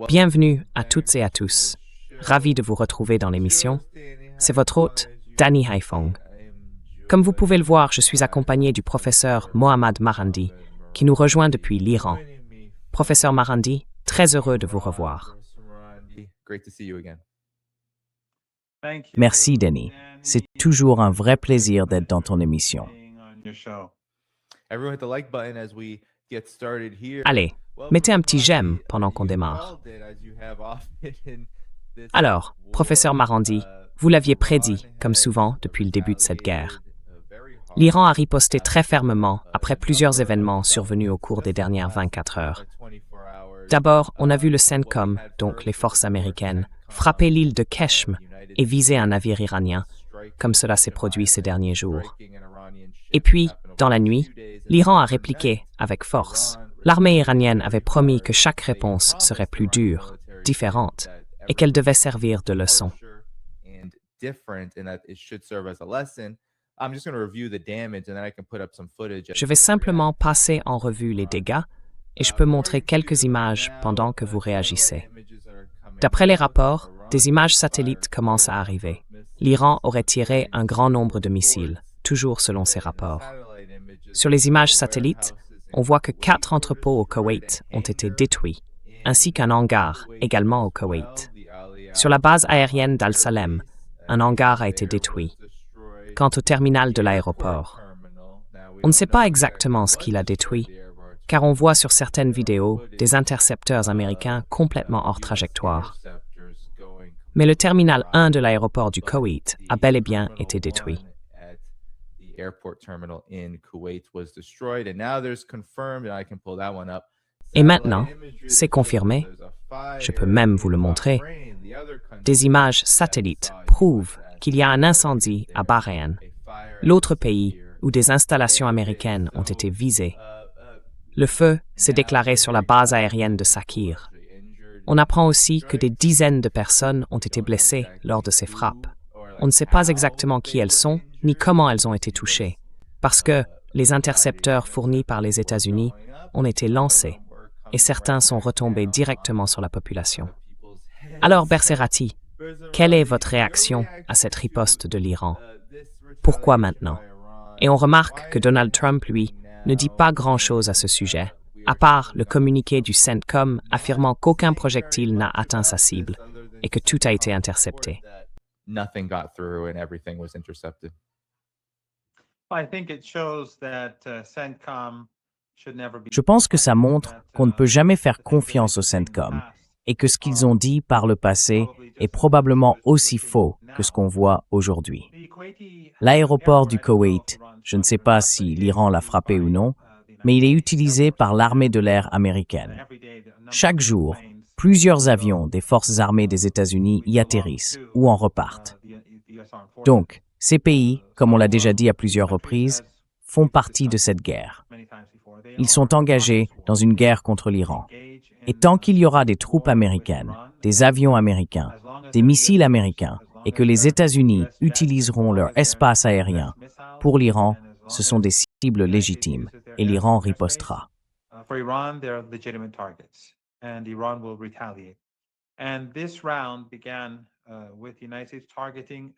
Bienvenue à toutes et à tous. Ravi de vous retrouver dans l'émission. C'est votre hôte, Danny Haifong. Comme vous pouvez le voir, je suis accompagné du professeur Mohammad Marandi, qui nous rejoint depuis l'Iran. Professeur Marandi, très heureux de vous revoir. Merci, Danny. C'est toujours un vrai plaisir d'être dans ton émission. Allez, mettez un petit j'aime pendant qu'on démarre. Alors, professeur Marandi, vous l'aviez prédit, comme souvent, depuis le début de cette guerre. L'Iran a riposté très fermement après plusieurs événements survenus au cours des dernières 24 heures. D'abord, on a vu le CENTCOM, donc les forces américaines, frapper l'île de Keshm et viser un navire iranien, comme cela s'est produit ces derniers jours. Et puis, dans la nuit, l'Iran a répliqué avec force. L'armée iranienne avait promis que chaque réponse serait plus dure, différente, et qu'elle devait servir de leçon. Je vais simplement passer en revue les dégâts et je peux montrer quelques images pendant que vous réagissez. D'après les rapports, des images satellites commencent à arriver. L'Iran aurait tiré un grand nombre de missiles, toujours selon ces rapports. Sur les images satellites, on voit que 4 entrepôts au Koweït ont été détruits, ainsi qu'un hangar, également au Koweït. Sur la base aérienne d'Al-Salem, un hangar a été détruit. Quant au terminal de l'aéroport, on ne sait pas exactement ce qu'il a détruit, car on voit sur certaines vidéos des intercepteurs américains complètement hors trajectoire. Mais le terminal 1 de l'aéroport du Koweït a bel et bien été détruit. Et maintenant, c'est confirmé, je peux même vous le montrer, des images satellites prouvent qu'il y a un incendie à Bahreïn, l'autre pays où des installations américaines ont été visées. Le feu s'est déclaré sur la base aérienne de Sakir. On apprend aussi que des dizaines de personnes ont été blessées lors de ces frappes. On ne sait pas exactement qui elles sont, ni comment elles ont été touchées, parce que les intercepteurs fournis par les États-Unis ont été lancés, et certains sont retombés directement sur la population. Alors, Berserati, quelle est votre réaction à cette riposte de l'Iran? Pourquoi maintenant? Et on remarque que Donald Trump, lui, ne dit pas grand-chose à ce sujet, à part le communiqué du CENTCOM affirmant qu'aucun projectile n'a atteint sa cible et que tout a été intercepté. Je pense que ça montre qu'on ne peut jamais faire confiance au CENTCOM et que ce qu'ils ont dit par le passé est probablement aussi faux que ce qu'on voit aujourd'hui. L'aéroport du Koweït, je ne sais pas si l'Iran l'a frappé ou non, mais il est utilisé par l'armée de l'air américaine. Chaque jour, plusieurs avions des forces armées des États-Unis y atterrissent ou en repartent. Donc, ces pays, comme on l'a déjà dit à plusieurs reprises, font partie de cette guerre. Ils sont engagés dans une guerre contre l'Iran. Et tant qu'il y aura des troupes américaines, des avions américains, des missiles américains, et que les États-Unis utiliseront leur espace aérien, pour l'Iran, ce sont des cibles légitimes, et l'Iran ripostera.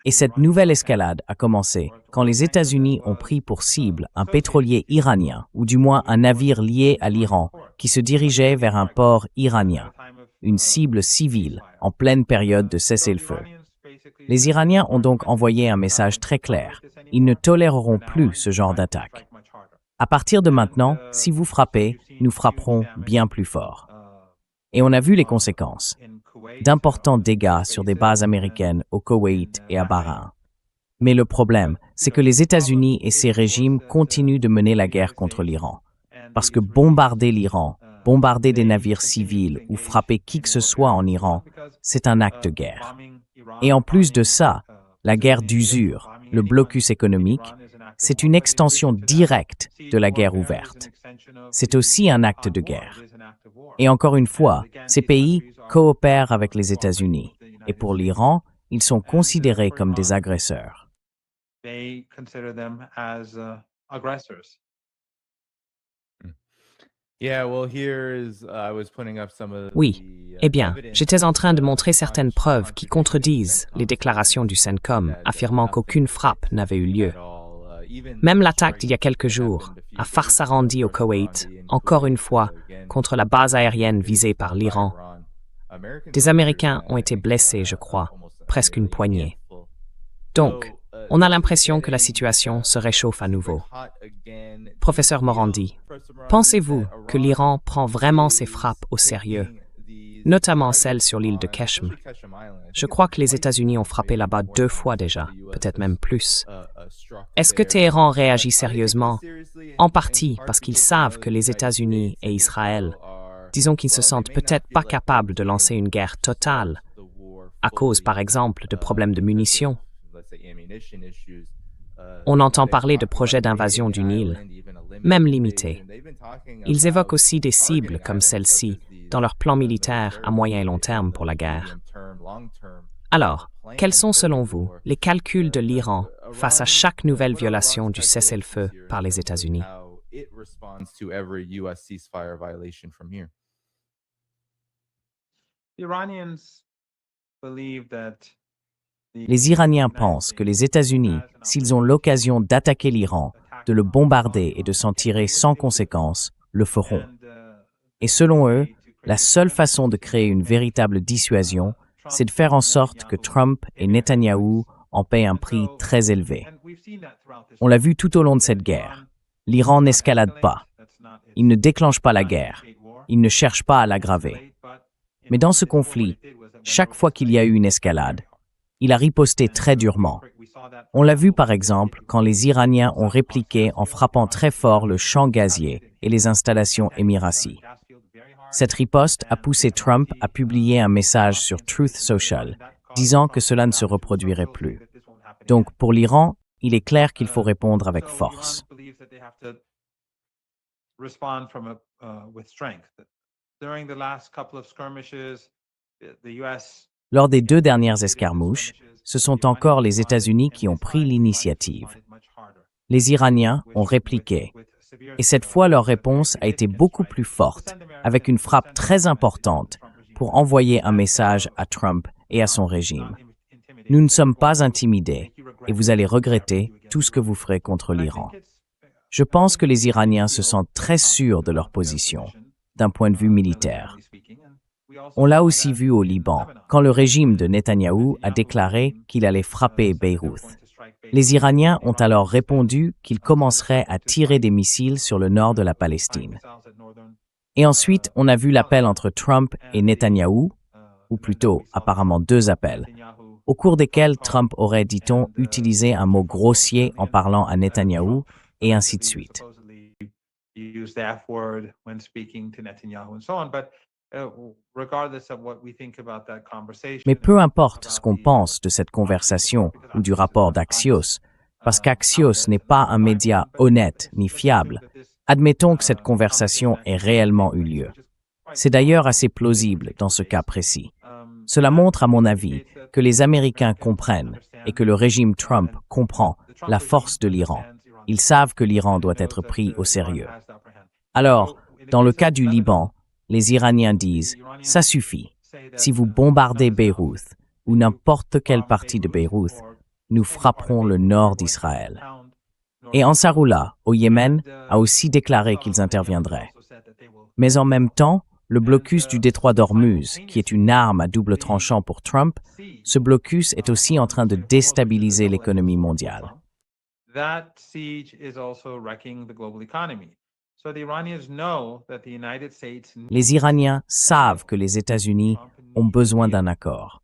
Et cette nouvelle escalade a commencé quand les États-Unis ont pris pour cible un pétrolier iranien, ou du moins un navire lié à l'Iran, qui se dirigeait vers un port iranien, une cible civile en pleine période de cessez-le-feu. Les Iraniens ont donc envoyé un message très clair. Ils ne toléreront plus ce genre d'attaque. À partir de maintenant, si vous frappez, nous frapperons bien plus fort. Et on a vu les conséquences. D'importants dégâts sur des bases américaines au Koweït et à Bahreïn. Mais le problème, c'est que les États-Unis et ces régimes continuent de mener la guerre contre l'Iran. Parce que bombarder l'Iran, bombarder des navires civils ou frapper qui que ce soit en Iran, c'est un acte de guerre. Et en plus de ça, la guerre d'usure, le blocus économique, c'est une extension directe de la guerre ouverte. C'est aussi un acte de guerre. Et encore une fois, ces pays coopèrent avec les États-Unis. Et pour l'Iran, ils sont considérés comme des agresseurs. Oui. Eh bien, j'étais en train de montrer certaines preuves qui contredisent les déclarations du CENTCOM affirmant qu'aucune frappe n'avait eu lieu. Même l'attaque d'il y a quelques jours, à Farsarandi au Koweït, encore une fois, contre la base aérienne visée par l'Iran. Des Américains ont été blessés, je crois, presque une poignée. Donc, on a l'impression que la situation se réchauffe à nouveau. Professeur Morandi, pensez-vous que l'Iran prend vraiment ses frappes au sérieux, notamment celles sur l'île de Keshm? Je crois que les États-Unis ont frappé là-bas 2 fois déjà, peut-être même plus. Est-ce que Téhéran réagit sérieusement, en partie parce qu'ils savent que les États-Unis et Israël, disons qu'ils ne se sentent peut-être pas capables de lancer une guerre totale, à cause par exemple de problèmes de munitions? On entend parler de projets d'invasion d'une île, même limités. Ils évoquent aussi des cibles comme celle-ci dans leur plan militaire à moyen et long terme pour la guerre. Alors, quels sont selon vous les calculs de l'Iran face à chaque nouvelle violation du cessez-le-feu par les États-Unis? Les Iraniens pensent que les États-Unis, s'ils ont l'occasion d'attaquer l'Iran, de le bombarder et de s'en tirer sans conséquence, le feront. Et selon eux, la seule façon de créer une véritable dissuasion, c'est de faire en sorte que Trump et Netanyahou en paient un prix très élevé. On l'a vu tout au long de cette guerre. L'Iran n'escalade pas. Il ne déclenche pas la guerre. Il ne cherche pas à l'aggraver. Mais dans ce conflit, chaque fois qu'il y a eu une escalade, il a riposté très durement. On l'a vu par exemple quand les Iraniens ont répliqué en frappant très fort le champ gazier et les installations émiraties. Cette riposte a poussé Trump à publier un message sur Truth Social, disant que cela ne se reproduirait plus. Donc pour l'Iran, il est clair qu'il faut répondre avec force. Lors des 2 dernières escarmouches, ce sont encore les États-Unis qui ont pris l'initiative. Les Iraniens ont répliqué, et cette fois leur réponse a été beaucoup plus forte, avec une frappe très importante pour envoyer un message à Trump et à son régime. Nous ne sommes pas intimidés, et vous allez regretter tout ce que vous ferez contre l'Iran. Je pense que les Iraniens se sentent très sûrs de leur position, d'un point de vue militaire. On l'a aussi vu au Liban, quand le régime de Netanyahou a déclaré qu'il allait frapper Beyrouth. Les Iraniens ont alors répondu qu'ils commenceraient à tirer des missiles sur le nord de la Palestine. Et ensuite, on a vu l'appel entre Trump et Netanyahou, ou plutôt apparemment 2 appels, au cours desquels Trump aurait, dit-on, utilisé un mot grossier en parlant à Netanyahou, et ainsi de suite. Mais peu importe ce qu'on pense de cette conversation ou du rapport d'Axios, parce qu'Axios n'est pas un média honnête ni fiable, admettons que cette conversation ait réellement eu lieu. C'est d'ailleurs assez plausible dans ce cas précis. Cela montre, à mon avis, que les Américains comprennent et que le régime Trump comprend la force de l'Iran. Ils savent que l'Iran doit être pris au sérieux. Alors, dans le cas du Liban, les Iraniens disent « ça suffit. Si vous bombardez Beyrouth ou n'importe quelle partie de Beyrouth, nous frapperons le nord d'Israël. » Et Ansarullah, au Yémen, a aussi déclaré qu'ils interviendraient. Mais en même temps, le blocus du détroit d'Ormuz, qui est une arme à double tranchant pour Trump, ce blocus est aussi en train de déstabiliser l'économie mondiale. Les Iraniens savent que les États-Unis ont besoin d'un accord.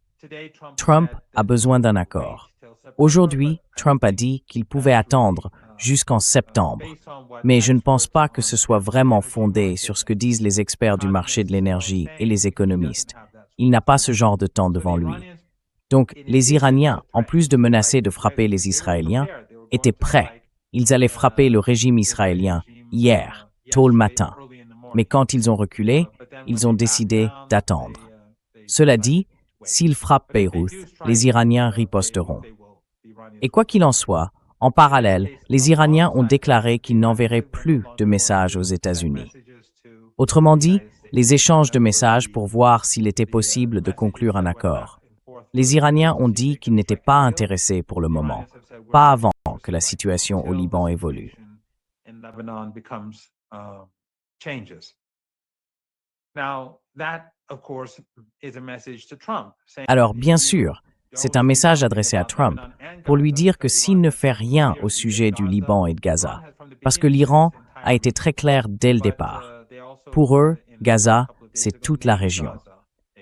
Trump a besoin d'un accord. Aujourd'hui, Trump a dit qu'il pouvait attendre jusqu'en septembre, mais je ne pense pas que ce soit vraiment fondé sur ce que disent les experts du marché de l'énergie et les économistes. Il n'a pas ce genre de temps devant lui. Donc, les Iraniens, en plus de menacer de frapper les Israéliens, étaient prêts. Ils allaient frapper le régime israélien hier, tôt le matin. Mais quand ils ont reculé, ils ont décidé d'attendre. Cela dit, s'ils frappent Beyrouth, les Iraniens riposteront. Et quoi qu'il en soit, en parallèle, les Iraniens ont déclaré qu'ils n'enverraient plus de messages aux États-Unis. Autrement dit, les échanges de messages pour voir s'il était possible de conclure un accord. Les Iraniens ont dit qu'ils n'étaient pas intéressés pour le moment, pas avant que la situation au Liban évolue. Alors, bien sûr, c'est un message adressé à Trump pour lui dire que s'il ne fait rien au sujet du Liban et de Gaza, parce que l'Iran a été très clair dès le départ. Pour eux, Gaza, c'est toute la région.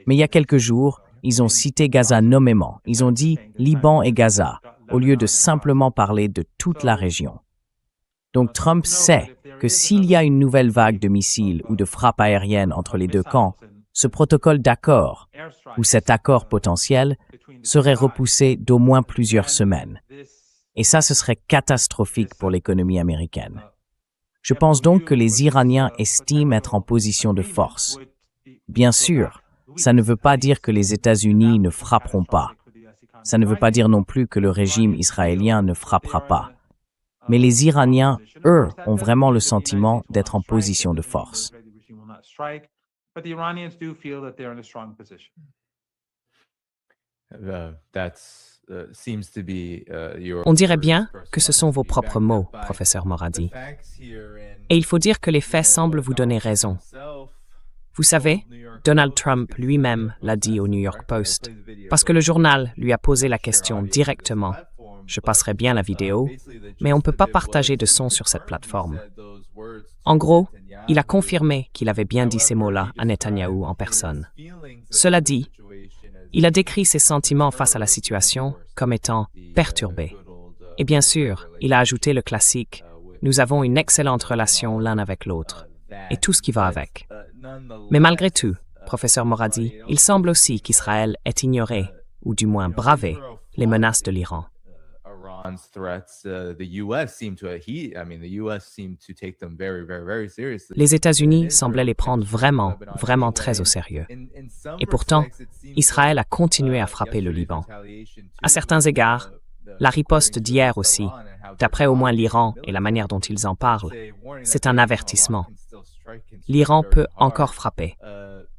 Mais il y a quelques jours, ils ont cité Gaza nommément. Ils ont dit Liban et Gaza, au lieu de simplement parler de toute la région. Donc Trump sait que s'il y a une nouvelle vague de missiles ou de frappes aériennes entre les deux camps, ce protocole d'accord, ou cet accord potentiel, serait repoussé d'au moins plusieurs semaines. Et ça, ce serait catastrophique pour l'économie américaine. Je pense donc que les Iraniens estiment être en position de force. Bien sûr, ça ne veut pas dire que les États-Unis ne frapperont pas. Ça ne veut pas dire non plus que le régime israélien ne frappera pas. Mais les Iraniens, eux, ont vraiment le sentiment d'être en position de force. On dirait bien que ce sont vos propres mots, professeur Moradi. Et il faut dire que les faits semblent vous donner raison. Vous savez, Donald Trump lui-même l'a dit au New York Post, parce que le journal lui a posé la question directement. Je passerai bien la vidéo, mais on ne peut pas partager de son sur cette plateforme. En gros, il a confirmé qu'il avait bien dit ces mots-là à Netanyahou en personne. Cela dit, il a décrit ses sentiments face à la situation comme étant perturbés. Et bien sûr, il a ajouté le classique « Nous avons une excellente relation l'un avec l'autre » et tout ce qui va avec. Mais malgré tout, professeur Moradi, il semble aussi qu'Israël ait ignoré, ou du moins bravé, les menaces de l'Iran. Les États-Unis semblaient les prendre vraiment très au sérieux. Et pourtant, Israël a continué à frapper le Liban. À certains égards, la riposte d'hier aussi, d'après au moins l'Iran et la manière dont ils en parlent, c'est un avertissement. L'Iran peut encore frapper,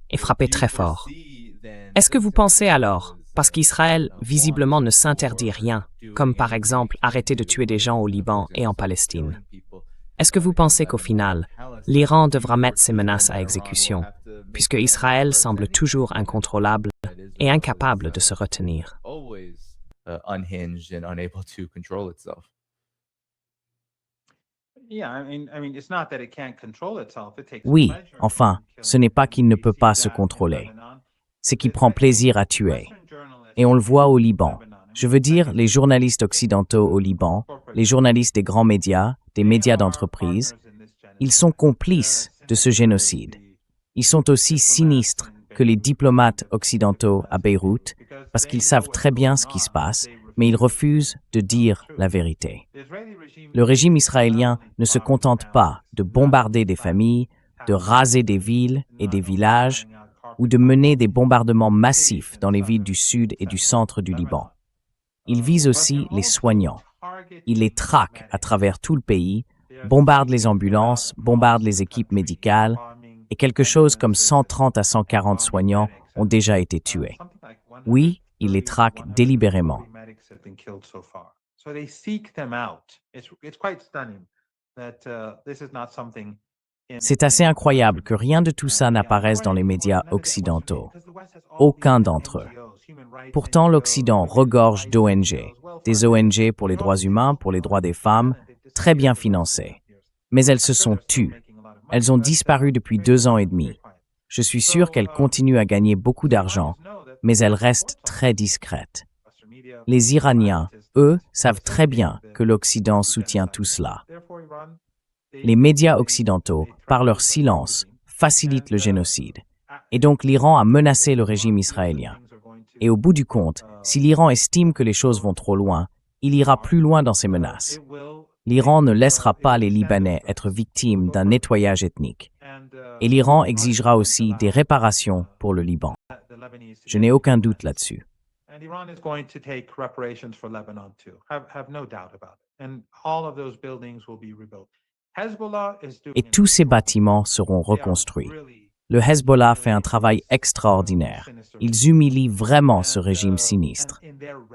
et frapper très fort. Est-ce que vous pensez alors, parce qu'Israël visiblement ne s'interdit rien, comme par exemple arrêter de tuer des gens au Liban et en Palestine, est-ce que vous pensez qu'au final, l'Iran devra mettre ses menaces à exécution, puisque Israël semble toujours incontrôlable et incapable de se retenir? Oui, enfin, ce n'est pas qu'il ne peut pas se contrôler. C'est qu'il prend plaisir à tuer. Et on le voit au Liban. Je veux dire, les journalistes occidentaux au Liban, les journalistes des grands médias, des médias d'entreprise, ils sont complices de ce génocide. Ils sont aussi sinistres que les diplomates occidentaux à Beyrouth, parce qu'ils savent très bien ce qui se passe, mais ils refusent de dire la vérité. Le régime israélien ne se contente pas de bombarder des familles, de raser des villes et des villages, ou de mener des bombardements massifs dans les villes du sud et du centre du Liban. Il vise aussi les soignants. Il les traque à travers tout le pays, bombarde les ambulances, bombarde les équipes médicales, et quelque chose comme 130 à 140 soignants ont déjà été tués. Oui, il les traque délibérément. C'est assez incroyable que rien de tout ça n'apparaisse dans les médias occidentaux. Aucun d'entre eux. Pourtant, l'Occident regorge d'ONG, des ONG pour les droits humains, pour les droits des femmes, très bien financées. Mais elles se sont tues. Elles ont disparu depuis 2 ans et demi. Je suis sûr qu'elles continuent à gagner beaucoup d'argent, mais elles restent très discrètes. Les Iraniens, eux, savent très bien que l'Occident soutient tout cela. Les médias occidentaux, par leur silence, facilitent le génocide. Et donc l'Iran a menacé le régime israélien. Et au bout du compte, si l'Iran estime que les choses vont trop loin, il ira plus loin dans ses menaces. L'Iran ne laissera pas les Libanais être victimes d'un nettoyage ethnique. Et l'Iran exigera aussi des réparations pour le Liban. Je n'ai aucun doute là-dessus. Et tous ces bâtiments seront reconstruits. Le Hezbollah fait un travail extraordinaire. Ils humilient vraiment ce régime sinistre.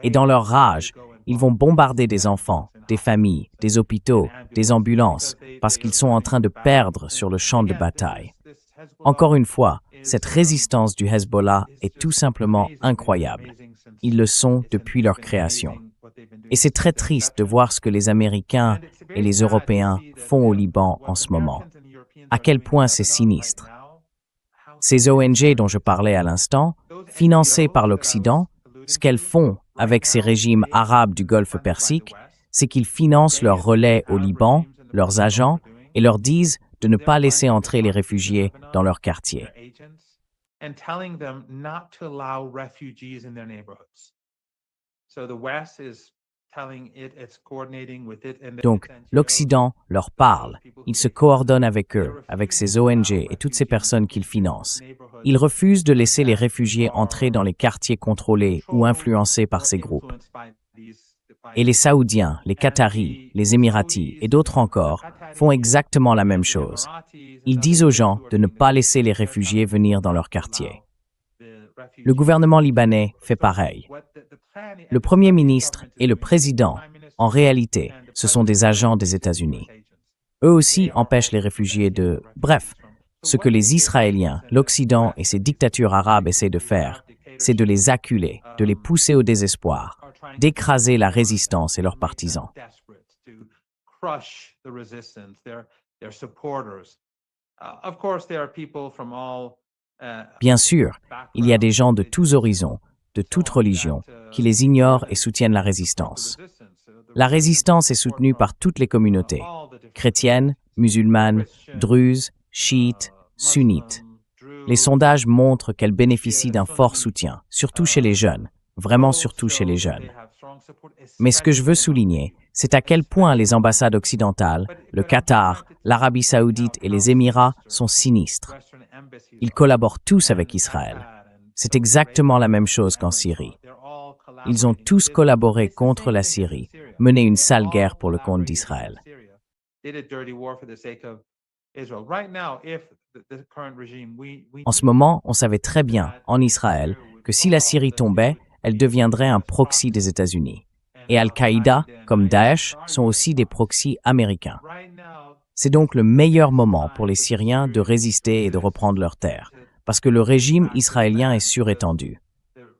Et dans leur rage, ils vont bombarder des enfants, des familles, des hôpitaux, des ambulances, parce qu'ils sont en train de perdre sur le champ de bataille. Encore une fois, cette résistance du Hezbollah est tout simplement incroyable. Ils le sont depuis leur création. Et c'est très triste de voir ce que les Américains et les Européens font au Liban en ce moment. À quel point c'est sinistre. Ces ONG dont je parlais à l'instant, financées par l'Occident, ce qu'elles font avec ces régimes arabes du Golfe Persique, c'est qu'ils financent leurs relais au Liban, leurs agents, et leur disent de ne pas laisser entrer les réfugiés dans leur quartier. Donc, l'Occident leur parle, il se coordonne avec eux, avec ces ONG et toutes ces personnes qu'ils financent. Ils refusent de laisser les réfugiés entrer dans les quartiers contrôlés ou influencés par ces groupes. Et les Saoudiens, les Qataris, les Émiratis et d'autres encore font exactement la même chose. Ils disent aux gens de ne pas laisser les réfugiés venir dans leur quartier. Le gouvernement libanais fait pareil. Le Premier ministre et le Président, en réalité, ce sont des agents des États-Unis. Eux aussi empêchent les réfugiés de... Bref, ce que les Israéliens, l'Occident et ces dictatures arabes essaient de faire, c'est de les acculer, de les pousser au désespoir, d'écraser la résistance et leurs partisans. Bien sûr, il y a des gens de tous horizons, de toute religion, qui les ignorent et soutiennent la résistance. La résistance est soutenue par toutes les communautés, chrétiennes, musulmanes, druzes, chiites, sunnites. Les sondages montrent qu'elle bénéficie d'un fort soutien, surtout chez les jeunes, vraiment surtout chez les jeunes. Mais ce que je veux souligner, c'est à quel point les ambassades occidentales, le Qatar, l'Arabie saoudite et les Émirats sont sinistres. Ils collaborent tous avec Israël. C'est exactement la même chose qu'en Syrie. Ils ont tous collaboré contre la Syrie, mené une sale guerre pour le compte d'Israël. En ce moment, on savait très bien, en Israël, que si la Syrie tombait, elle deviendrait un proxy des États-Unis. Et Al-Qaïda, comme Daesh, sont aussi des proxys américains. C'est donc le meilleur moment pour les Syriens de résister et de reprendre leurs terres, parce que le régime israélien est surétendu.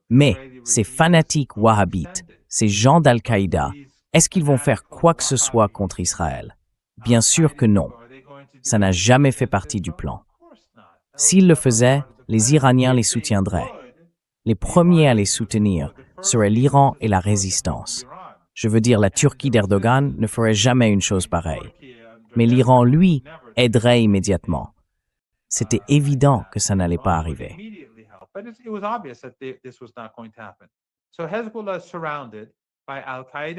Mais ces fanatiques wahhabites, ces gens d'Al-Qaïda, est-ce qu'ils vont faire quoi que ce soit contre Israël? Bien sûr que non. Ça n'a jamais fait partie du plan. S'ils le faisaient, les Iraniens les soutiendraient. Les premiers à les soutenir seraient l'Iran et la résistance. Je veux dire, la Turquie d'Erdogan ne ferait jamais une chose pareille. Mais l'Iran, lui, aiderait immédiatement. C'était évident que ça n'allait pas arriver.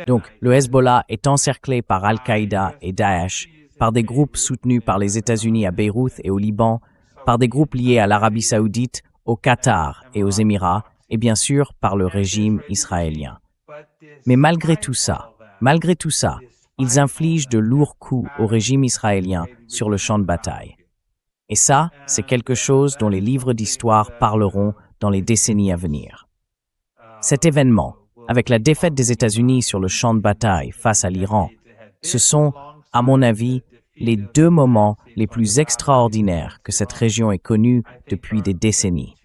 Donc, le Hezbollah est encerclé par Al-Qaïda et Daesh, par des groupes soutenus par les États-Unis à Beyrouth et au Liban, par des groupes liés à l'Arabie saoudite, au Qatar et aux Émirats, et bien sûr par le régime israélien. Mais malgré tout ça, ils infligent de lourds coups au régime israélien sur le champ de bataille. Et ça, c'est quelque chose dont les livres d'histoire parleront dans les décennies à venir. Cet événement, avec la défaite des États-Unis sur le champ de bataille face à l'Iran, ce sont, à mon avis, les deux moments les plus extraordinaires que cette région ait connus depuis des décennies.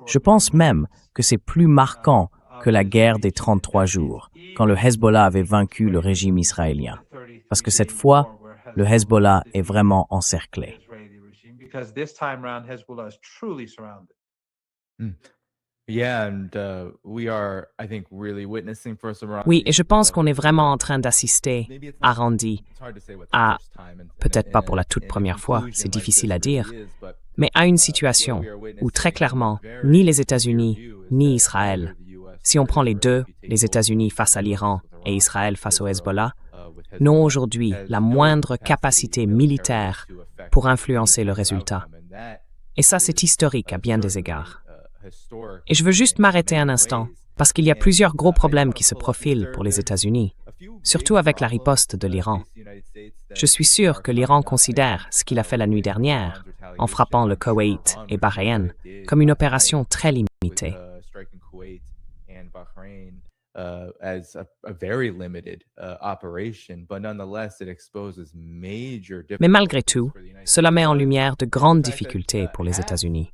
Je pense même que c'est plus marquant que la guerre des 33 jours, quand le Hezbollah avait vaincu le régime israélien. Parce que cette fois, le Hezbollah est vraiment encerclé. Oui, et je pense qu'on est vraiment en train d'assister, Arandi, à, peut-être pas pour la toute première fois, c'est difficile à dire, mais à une situation où très clairement, ni les États-Unis, ni Israël, si on prend les deux, les États-Unis face à l'Iran et Israël face au Hezbollah, n'ont aujourd'hui la moindre capacité militaire pour influencer le résultat. Et ça, c'est historique à bien des égards. Et je veux juste m'arrêter un instant, parce qu'il y a plusieurs gros problèmes qui se profilent pour les États-Unis. surtout avec la riposte de l'Iran. Je suis sûr que l'Iran considère ce qu'il a fait la nuit dernière, en frappant le Koweït et Bahreïn, comme une opération très limitée. Mais malgré tout, cela met en lumière de grandes difficultés pour les États-Unis.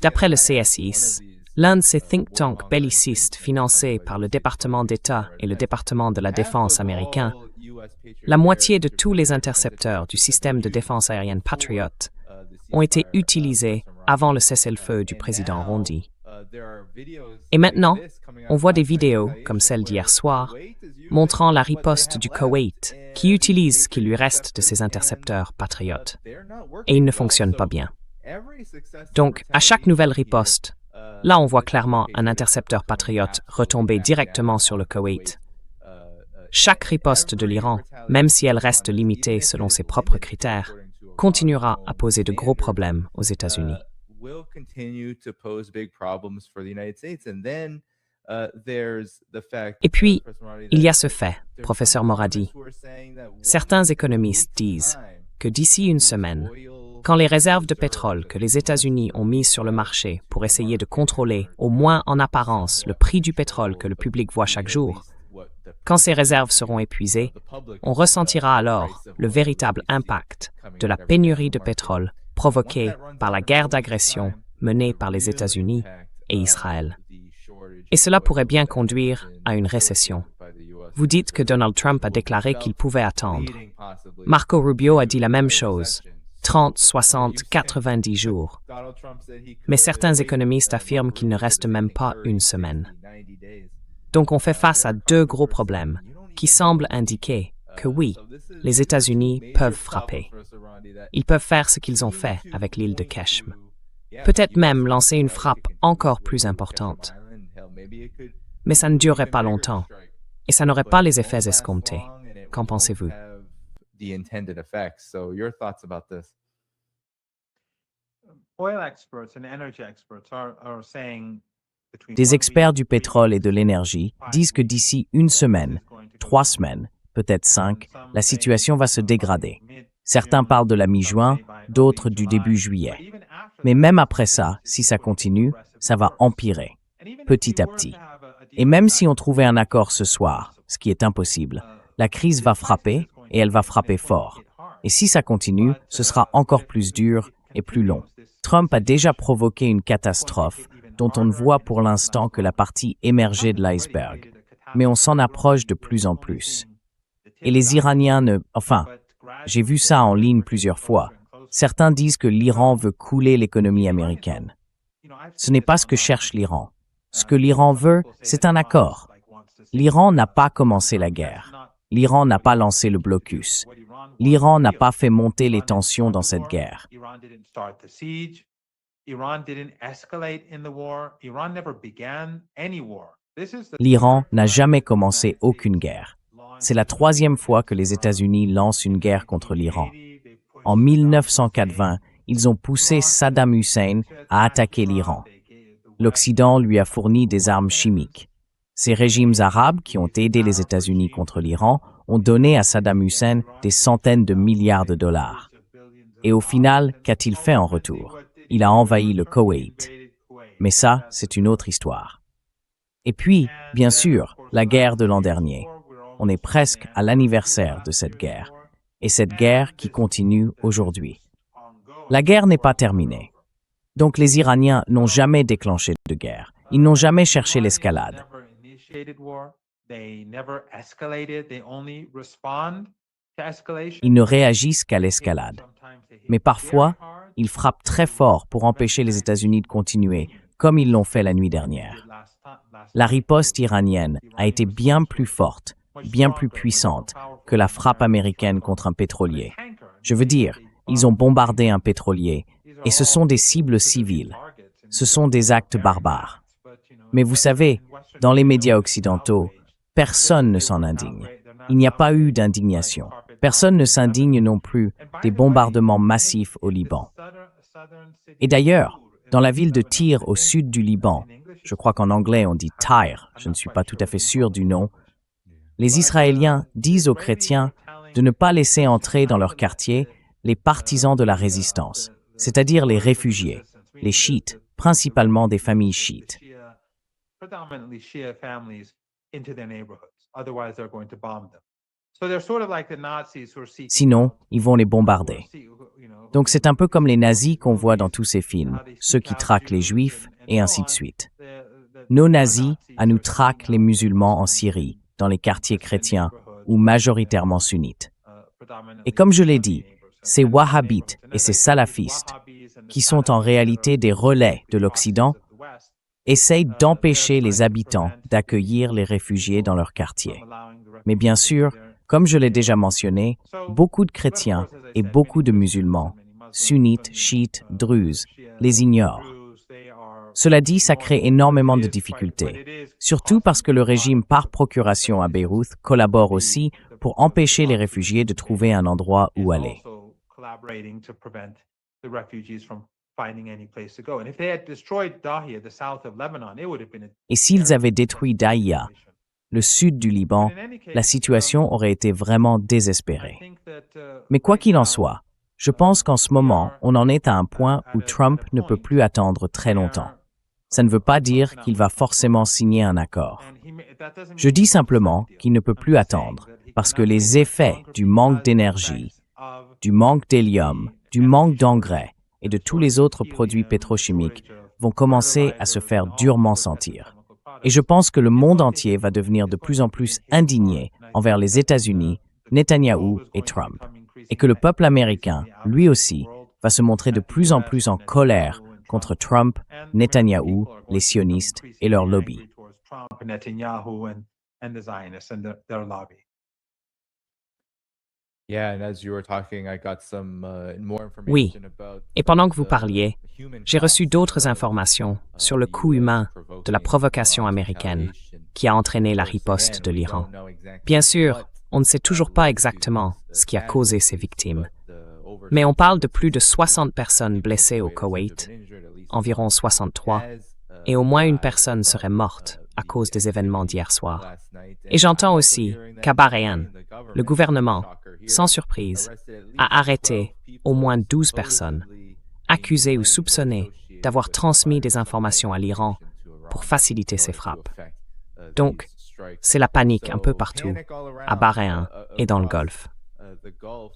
D'après le CSIS, l'un de ces think tanks bellicistes financés par le département d'État et le département de la Défense américain, la moitié de tous les intercepteurs du système de défense aérienne Patriot ont été utilisés avant le cessez-le-feu du président Rondi. Et maintenant, on voit des vidéos, comme celle d'hier soir, montrant la riposte du Koweït, qui utilise ce qui lui reste de ses intercepteurs Patriot. Et ils ne fonctionnent pas bien. Donc, à chaque nouvelle riposte, là on voit clairement un intercepteur Patriot retomber directement sur le Koweït. Chaque riposte de l'Iran, même si elle reste limitée selon ses propres critères, continuera à poser de gros problèmes aux États-Unis. Et puis, il y a ce fait, professeur Moradi. Certains économistes disent que d'ici une semaine, quand les réserves de pétrole que les États-Unis ont mises sur le marché pour essayer de contrôler, au moins en apparence, le prix du pétrole que le public voit chaque jour, quand ces réserves seront épuisées, on ressentira alors le véritable impact de la pénurie de pétrole provoquée par la guerre d'agression menée par les États-Unis et Israël. Et cela pourrait bien conduire à une récession. Vous dites que Donald Trump a déclaré qu'il pouvait attendre. Marco Rubio a dit la même chose, 30, 60, 90 jours. Mais certains économistes affirment qu'il ne reste même pas une semaine. Donc on fait face à deux gros problèmes qui semblent indiquer que oui, les États-Unis peuvent frapper. Ils peuvent faire ce qu'ils ont fait avec l'île de Keshm. Peut-être même lancer une frappe encore plus importante. Mais ça ne durerait pas longtemps et ça n'aurait pas les effets escomptés. Qu'en pensez-vous? Des experts du pétrole et de l'énergie disent que d'ici une semaine, 3 semaines, peut-être 5, la situation va se dégrader. Certains parlent de la mi-juin, d'autres du début juillet. Mais même après ça, si ça continue, ça va empirer, petit à petit. Et même si on trouvait un accord ce soir, ce qui est impossible, la crise va frapper et elle va frapper fort. Et si ça continue, ce sera encore plus dur et plus long. Trump a déjà provoqué une catastrophe dont on ne voit pour l'instant que la partie émergée de l'iceberg. Mais on s'en approche de plus en plus. Et les Iraniens j'ai vu ça en ligne plusieurs fois. Certains disent que l'Iran veut couler l'économie américaine. Ce n'est pas ce que cherche l'Iran. Ce que l'Iran veut, c'est un accord. L'Iran n'a pas commencé la guerre. L'Iran n'a pas lancé le blocus. L'Iran n'a pas fait monter les tensions dans cette guerre. L'Iran n'a jamais commencé aucune guerre. C'est la 3e fois que les États-Unis lancent une guerre contre l'Iran. En 1980, ils ont poussé Saddam Hussein à attaquer l'Iran. L'Occident lui a fourni des armes chimiques. Ces régimes arabes qui ont aidé les États-Unis contre l'Iran ont donné à Saddam Hussein des centaines de milliards de dollars. Et au final, qu'a-t-il fait en retour? Il a envahi le Koweït. Mais ça, c'est une autre histoire. Et puis, bien sûr, la guerre de l'an dernier. On est presque à l'anniversaire de cette guerre. Et cette guerre qui continue aujourd'hui. La guerre n'est pas terminée. Donc les Iraniens n'ont jamais déclenché de guerre. Ils n'ont jamais cherché l'escalade. Ils ne réagissent qu'à l'escalade. Mais parfois, ils frappent très fort pour empêcher les États-Unis de continuer, comme ils l'ont fait la nuit dernière. La riposte iranienne a été bien plus forte, bien plus puissante que la frappe américaine contre un pétrolier. Je veux dire, ils ont bombardé un pétrolier, et ce sont des cibles civiles. Ce sont des actes barbares. Mais vous savez, dans les médias occidentaux, personne ne s'en indigne. Il n'y a pas eu d'indignation. Personne ne s'indigne non plus des bombardements massifs au Liban. Et d'ailleurs, dans la ville de Tyr au sud du Liban, je crois qu'en anglais on dit Tyre, je ne suis pas tout à fait sûr du nom, Les Israéliens disent aux chrétiens de ne pas laisser entrer dans leur quartier les partisans de la résistance, c'est-à-dire les réfugiés, les chiites, principalement des familles chiites. Sinon, ils vont les bombarder. Donc c'est un peu comme les nazis qu'on voit dans tous ces films, ceux qui traquent les juifs, et ainsi de suite. Nos nazis, à nous, traquent les musulmans en Syrie, dans les quartiers chrétiens, ou majoritairement sunnites. Et comme je l'ai dit, ces wahhabites et ces salafistes, qui sont en réalité des relais de l'Occident, essayent d'empêcher les habitants d'accueillir les réfugiés dans leur quartier. Mais bien sûr, comme je l'ai déjà mentionné, beaucoup de chrétiens et beaucoup de musulmans, sunnites, chiites, druzes, les ignorent. Cela dit, ça crée énormément de difficultés, surtout parce que le régime par procuration à Beyrouth collabore aussi pour empêcher les réfugiés de trouver un endroit où aller. Et s'ils avaient détruit Dahiya, le sud du Liban, la situation aurait été vraiment désespérée. Mais quoi qu'il en soit, je pense qu'en ce moment, on en est à un point où Trump ne peut plus attendre très longtemps. Ça ne veut pas dire qu'il va forcément signer un accord. Je dis simplement qu'il ne peut plus attendre, parce que les effets du manque d'énergie, du manque d'hélium, du manque d'engrais et de tous les autres produits pétrochimiques vont commencer à se faire durement sentir. Et je pense que le monde entier va devenir de plus en plus indigné envers les États-Unis, Netanyahou et Trump. Et que le peuple américain, lui aussi, va se montrer de plus en plus en colère contre Trump, Netanyahou, les sionistes et leur lobby. Oui, et pendant que vous parliez, j'ai reçu d'autres informations sur le coût humain de la provocation américaine qui a entraîné la riposte de l'Iran. Bien sûr, on ne sait toujours pas exactement ce qui a causé ces victimes, mais on parle de plus de 60 personnes blessées au Koweït, environ 63, et au moins une personne serait morte à cause des événements d'hier soir. Et j'entends aussi qu'à Bahreïn, le gouvernement, sans surprise, a arrêté au moins 12 personnes, accusées ou soupçonnées d'avoir transmis des informations à l'Iran pour faciliter ces frappes. Donc, c'est la panique un peu partout, à Bahreïn et dans le Golfe.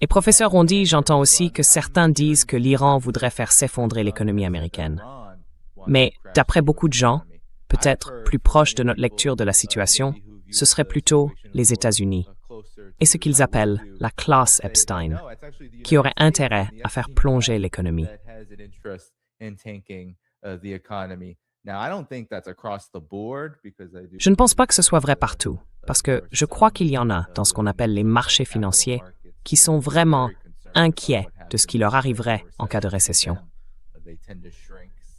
Et professeur Rondi, j'entends aussi que certains disent que l'Iran voudrait faire s'effondrer l'économie américaine. Mais d'après beaucoup de gens, peut-être plus proches de notre lecture de la situation, ce serait plutôt les États-Unis et ce qu'ils appellent la classe Epstein, qui aurait intérêt à faire plonger l'économie. Je ne pense pas que ce soit vrai partout, parce que je crois qu'il y en a dans ce qu'on appelle les marchés financiers qui sont vraiment inquiets de ce qui leur arriverait en cas de récession.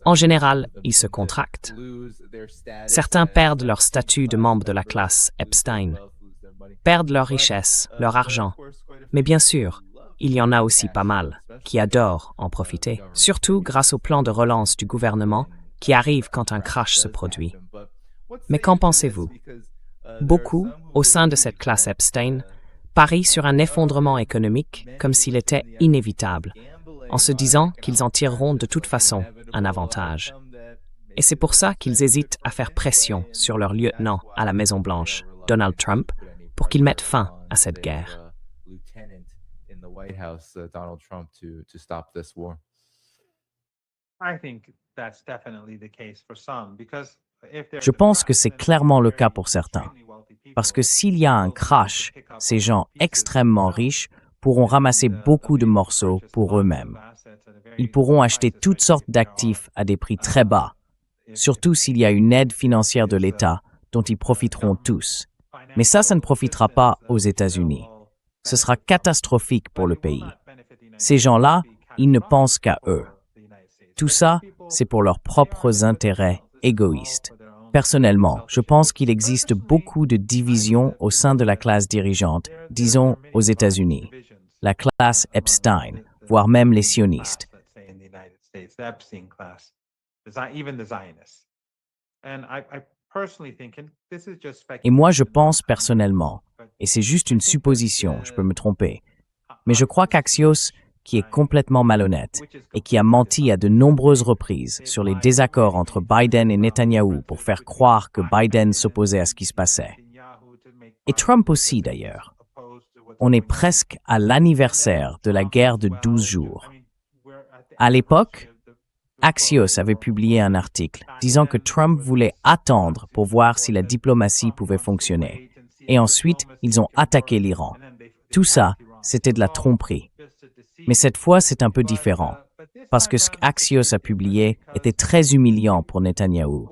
En général, ils se contractent. Certains perdent leur statut de membre de la classe Epstein, perdent leur richesse, leur argent. Mais bien sûr, il y en a aussi pas mal qui adorent en profiter, surtout grâce au plan de relance du gouvernement qui arrive quand un crash se produit. Mais qu'en pensez-vous? Beaucoup, au sein de cette classe Epstein, parient sur un effondrement économique comme s'il était inévitable, en se disant qu'ils en tireront de toute façon un avantage. Et c'est pour ça qu'ils hésitent à faire pression sur leur lieutenant à la Maison-Blanche, Donald Trump, pour qu'il mette fin à cette guerre. Je pense que c'est clairement le cas pour certains. Parce que s'il y a un crash, ces gens extrêmement riches pourront ramasser beaucoup de morceaux pour eux-mêmes. Ils pourront acheter toutes sortes d'actifs à des prix très bas, surtout s'il y a une aide financière de l'État dont ils profiteront tous. Mais ça ne profitera pas aux États-Unis. Ce sera catastrophique pour le pays. Ces gens-là, ils ne pensent qu'à eux. Tout ça, c'est pour leurs propres intérêts égoïstes. Personnellement, je pense qu'il existe beaucoup de divisions au sein de la classe dirigeante, disons aux États-Unis. La classe Epstein, voire même les sionistes. Et moi, je pense personnellement, et c'est juste une supposition, je peux me tromper, mais je crois qu'Axios, qui est complètement malhonnête et qui a menti à de nombreuses reprises sur les désaccords entre Biden et Netanyahou pour faire croire que Biden s'opposait à ce qui se passait. Et Trump aussi, d'ailleurs. On est presque à l'anniversaire de la guerre de 12 jours. À l'époque, Axios avait publié un article disant que Trump voulait attendre pour voir si la diplomatie pouvait fonctionner. Et ensuite, ils ont attaqué l'Iran. Tout ça, c'était de la tromperie. Mais cette fois, c'est un peu différent, parce que ce qu'Axios a publié était très humiliant pour Netanyahou.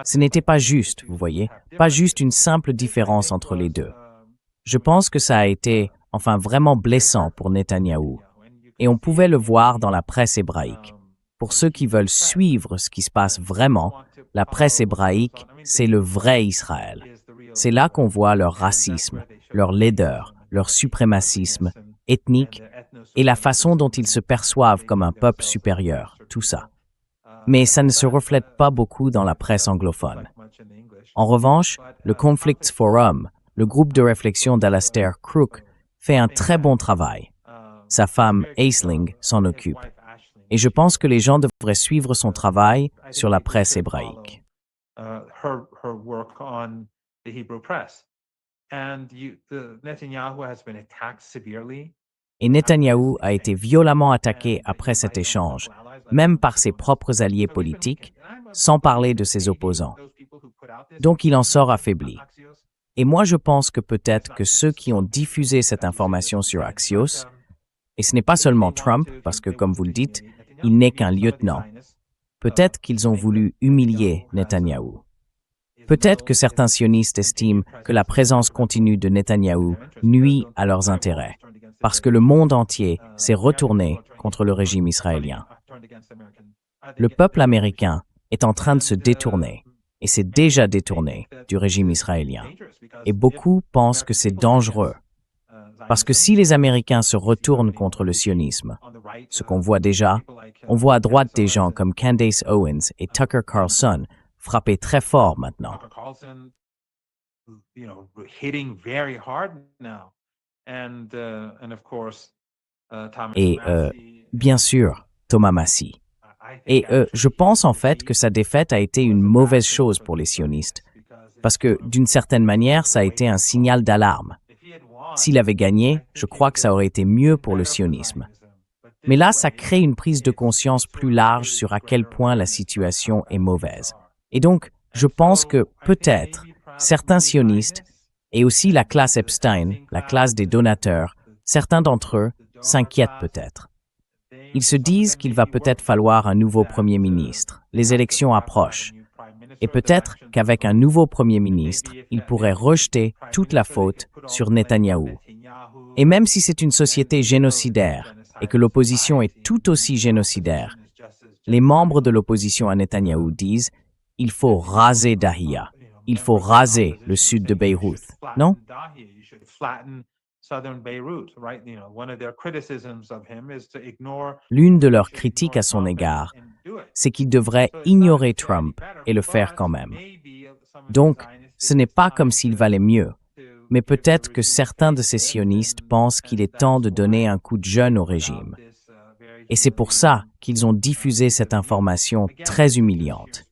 Ce n'était pas juste, vous voyez, pas juste une simple différence entre les deux. Je pense que ça a été, vraiment blessant pour Netanyahou. Et on pouvait le voir dans la presse hébraïque. Pour ceux qui veulent suivre ce qui se passe vraiment, la presse hébraïque, c'est le vrai Israël. C'est là qu'on voit leur racisme, leur laideur, leur suprémacisme ethnique et la façon dont ils se perçoivent comme un peuple supérieur, tout ça. Mais ça ne se reflète pas beaucoup dans la presse anglophone. En revanche, le Conflicts Forum, le groupe de réflexion d'Alastair Crooke, fait un très bon travail. Sa femme, Aisling, s'en occupe. Et je pense que les gens devraient suivre son travail sur la presse hébraïque. Et Netanyahou a été violemment attaqué après cet échange, même par ses propres alliés politiques, sans parler de ses opposants. Donc il en sort affaibli. Et moi je pense que peut-être que ceux qui ont diffusé cette information sur Axios, et ce n'est pas seulement Trump, parce que comme vous le dites, il n'est qu'un lieutenant, peut-être qu'ils ont voulu humilier Netanyahou. Peut-être que certains sionistes estiment que la présence continue de Netanyahou nuit à leurs intérêts, parce que le monde entier s'est retourné contre le régime israélien. Le peuple américain est en train de se détourner, et s'est déjà détourné du régime israélien. Et beaucoup pensent que c'est dangereux, parce que si les Américains se retournent contre le sionisme, ce qu'on voit déjà, on voit à droite des gens comme Candace Owens et Tucker Carlson frapper très fort maintenant. Et bien sûr, Thomas Massie. Et je pense en fait que sa défaite a été une mauvaise chose pour les sionistes, parce que d'une certaine manière, ça a été un signal d'alarme. S'il avait gagné, je crois que ça aurait été mieux pour le sionisme. Mais là, ça crée une prise de conscience plus large sur à quel point la situation est mauvaise. Et donc, je pense que peut-être certains sionistes, et aussi la classe Epstein, la classe des donateurs, certains d'entre eux s'inquiètent peut-être. Ils se disent qu'il va peut-être falloir un nouveau Premier ministre. Les élections approchent. Et peut-être qu'avec un nouveau Premier ministre, il pourrait rejeter toute la faute sur Netanyahou. Et même si c'est une société génocidaire et que l'opposition est tout aussi génocidaire, les membres de l'opposition à Netanyahou disent « il faut raser Dahiya, il faut raser le sud de Beyrouth », non? L'une de leurs critiques à son égard, c'est qu'il devrait ignorer Trump et le faire quand même. Donc, ce n'est pas comme s'il valait mieux, mais peut-être que certains de ces sionistes pensent qu'il est temps de donner un coup de jeune au régime. Et c'est pour ça qu'ils ont diffusé cette information très humiliante.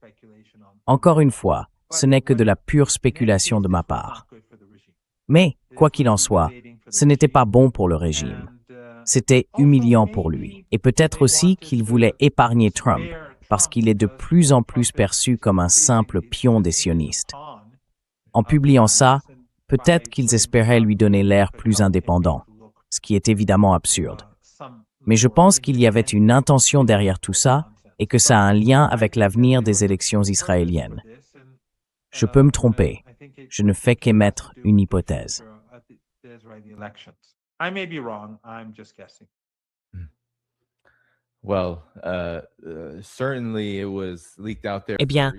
Encore une fois, ce n'est que de la pure spéculation de ma part. Mais, quoi qu'il en soit, ce n'était pas bon pour le régime. C'était humiliant pour lui. Et peut-être aussi qu'il voulait épargner Trump, parce qu'il est de plus en plus perçu comme un simple pion des sionistes. En publiant ça, peut-être qu'ils espéraient lui donner l'air plus indépendant, ce qui est évidemment absurde. Mais je pense qu'il y avait une intention derrière tout ça et que ça a un lien avec l'avenir des élections israéliennes. Je peux me tromper. Je ne fais qu'émettre une hypothèse. Eh bien,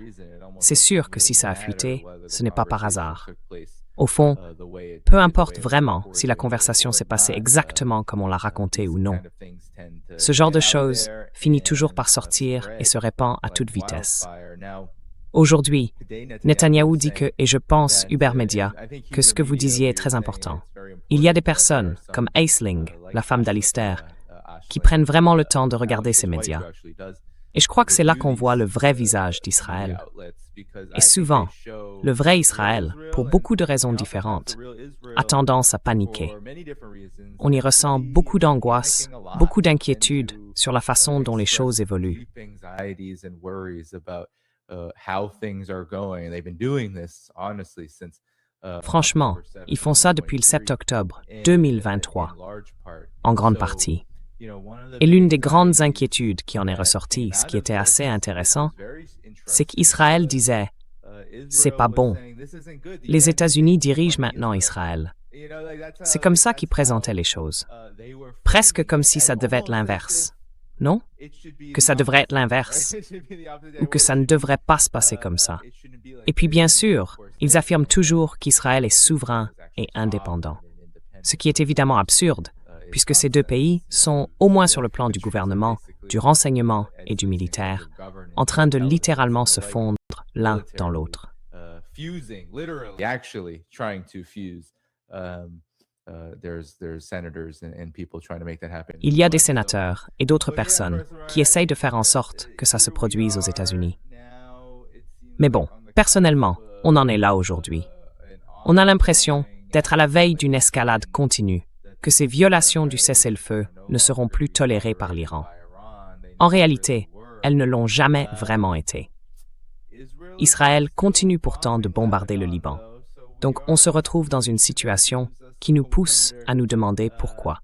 c'est sûr que si ça a fuité, ce n'est pas par hasard. Au fond, peu importe vraiment si la conversation s'est passée exactement comme on l'a raconté ou non. Ce genre de choses finit toujours par sortir et se répand à toute vitesse. Aujourd'hui, Netanyahou dit que, et je pense, Uber Media, que ce que vous disiez est très important. Il y a des personnes, comme Aisling, la femme d'Alistair, qui prennent vraiment le temps de regarder ces médias. Et je crois que c'est là qu'on voit le vrai visage d'Israël. Et souvent, le vrai Israël, pour beaucoup de raisons différentes, a tendance à paniquer. On y ressent beaucoup d'angoisse, beaucoup d'inquiétude sur la façon dont les choses évoluent. Franchement, ils font ça depuis le 7 octobre 2023, en grande partie. Et l'une des grandes inquiétudes qui en est ressortie, ce qui était assez intéressant, c'est qu'Israël disait « c'est pas bon. Les États-Unis dirigent maintenant Israël. » C'est comme ça qu'ils présentaient les choses. Presque comme si ça devait être l'inverse. Non? Que ça devrait être l'inverse. Ou que ça ne devrait pas se passer comme ça. Et puis bien sûr, ils affirment toujours qu'Israël est souverain et indépendant. Ce qui est évidemment absurde, puisque ces deux pays sont, au moins sur le plan du gouvernement, du renseignement et du militaire, en train de littéralement se fondre l'un dans l'autre. Il y a des sénateurs et d'autres personnes qui essayent de faire en sorte que ça se produise aux États-Unis. Mais bon, personnellement, on en est là aujourd'hui. On a l'impression d'être à la veille d'une escalade continue, que ces violations du cessez-le-feu ne seront plus tolérées par l'Iran. En réalité, elles ne l'ont jamais vraiment été. Israël continue pourtant de bombarder le Liban. Donc on se retrouve dans une situation qui nous pousse à nous demander pourquoi.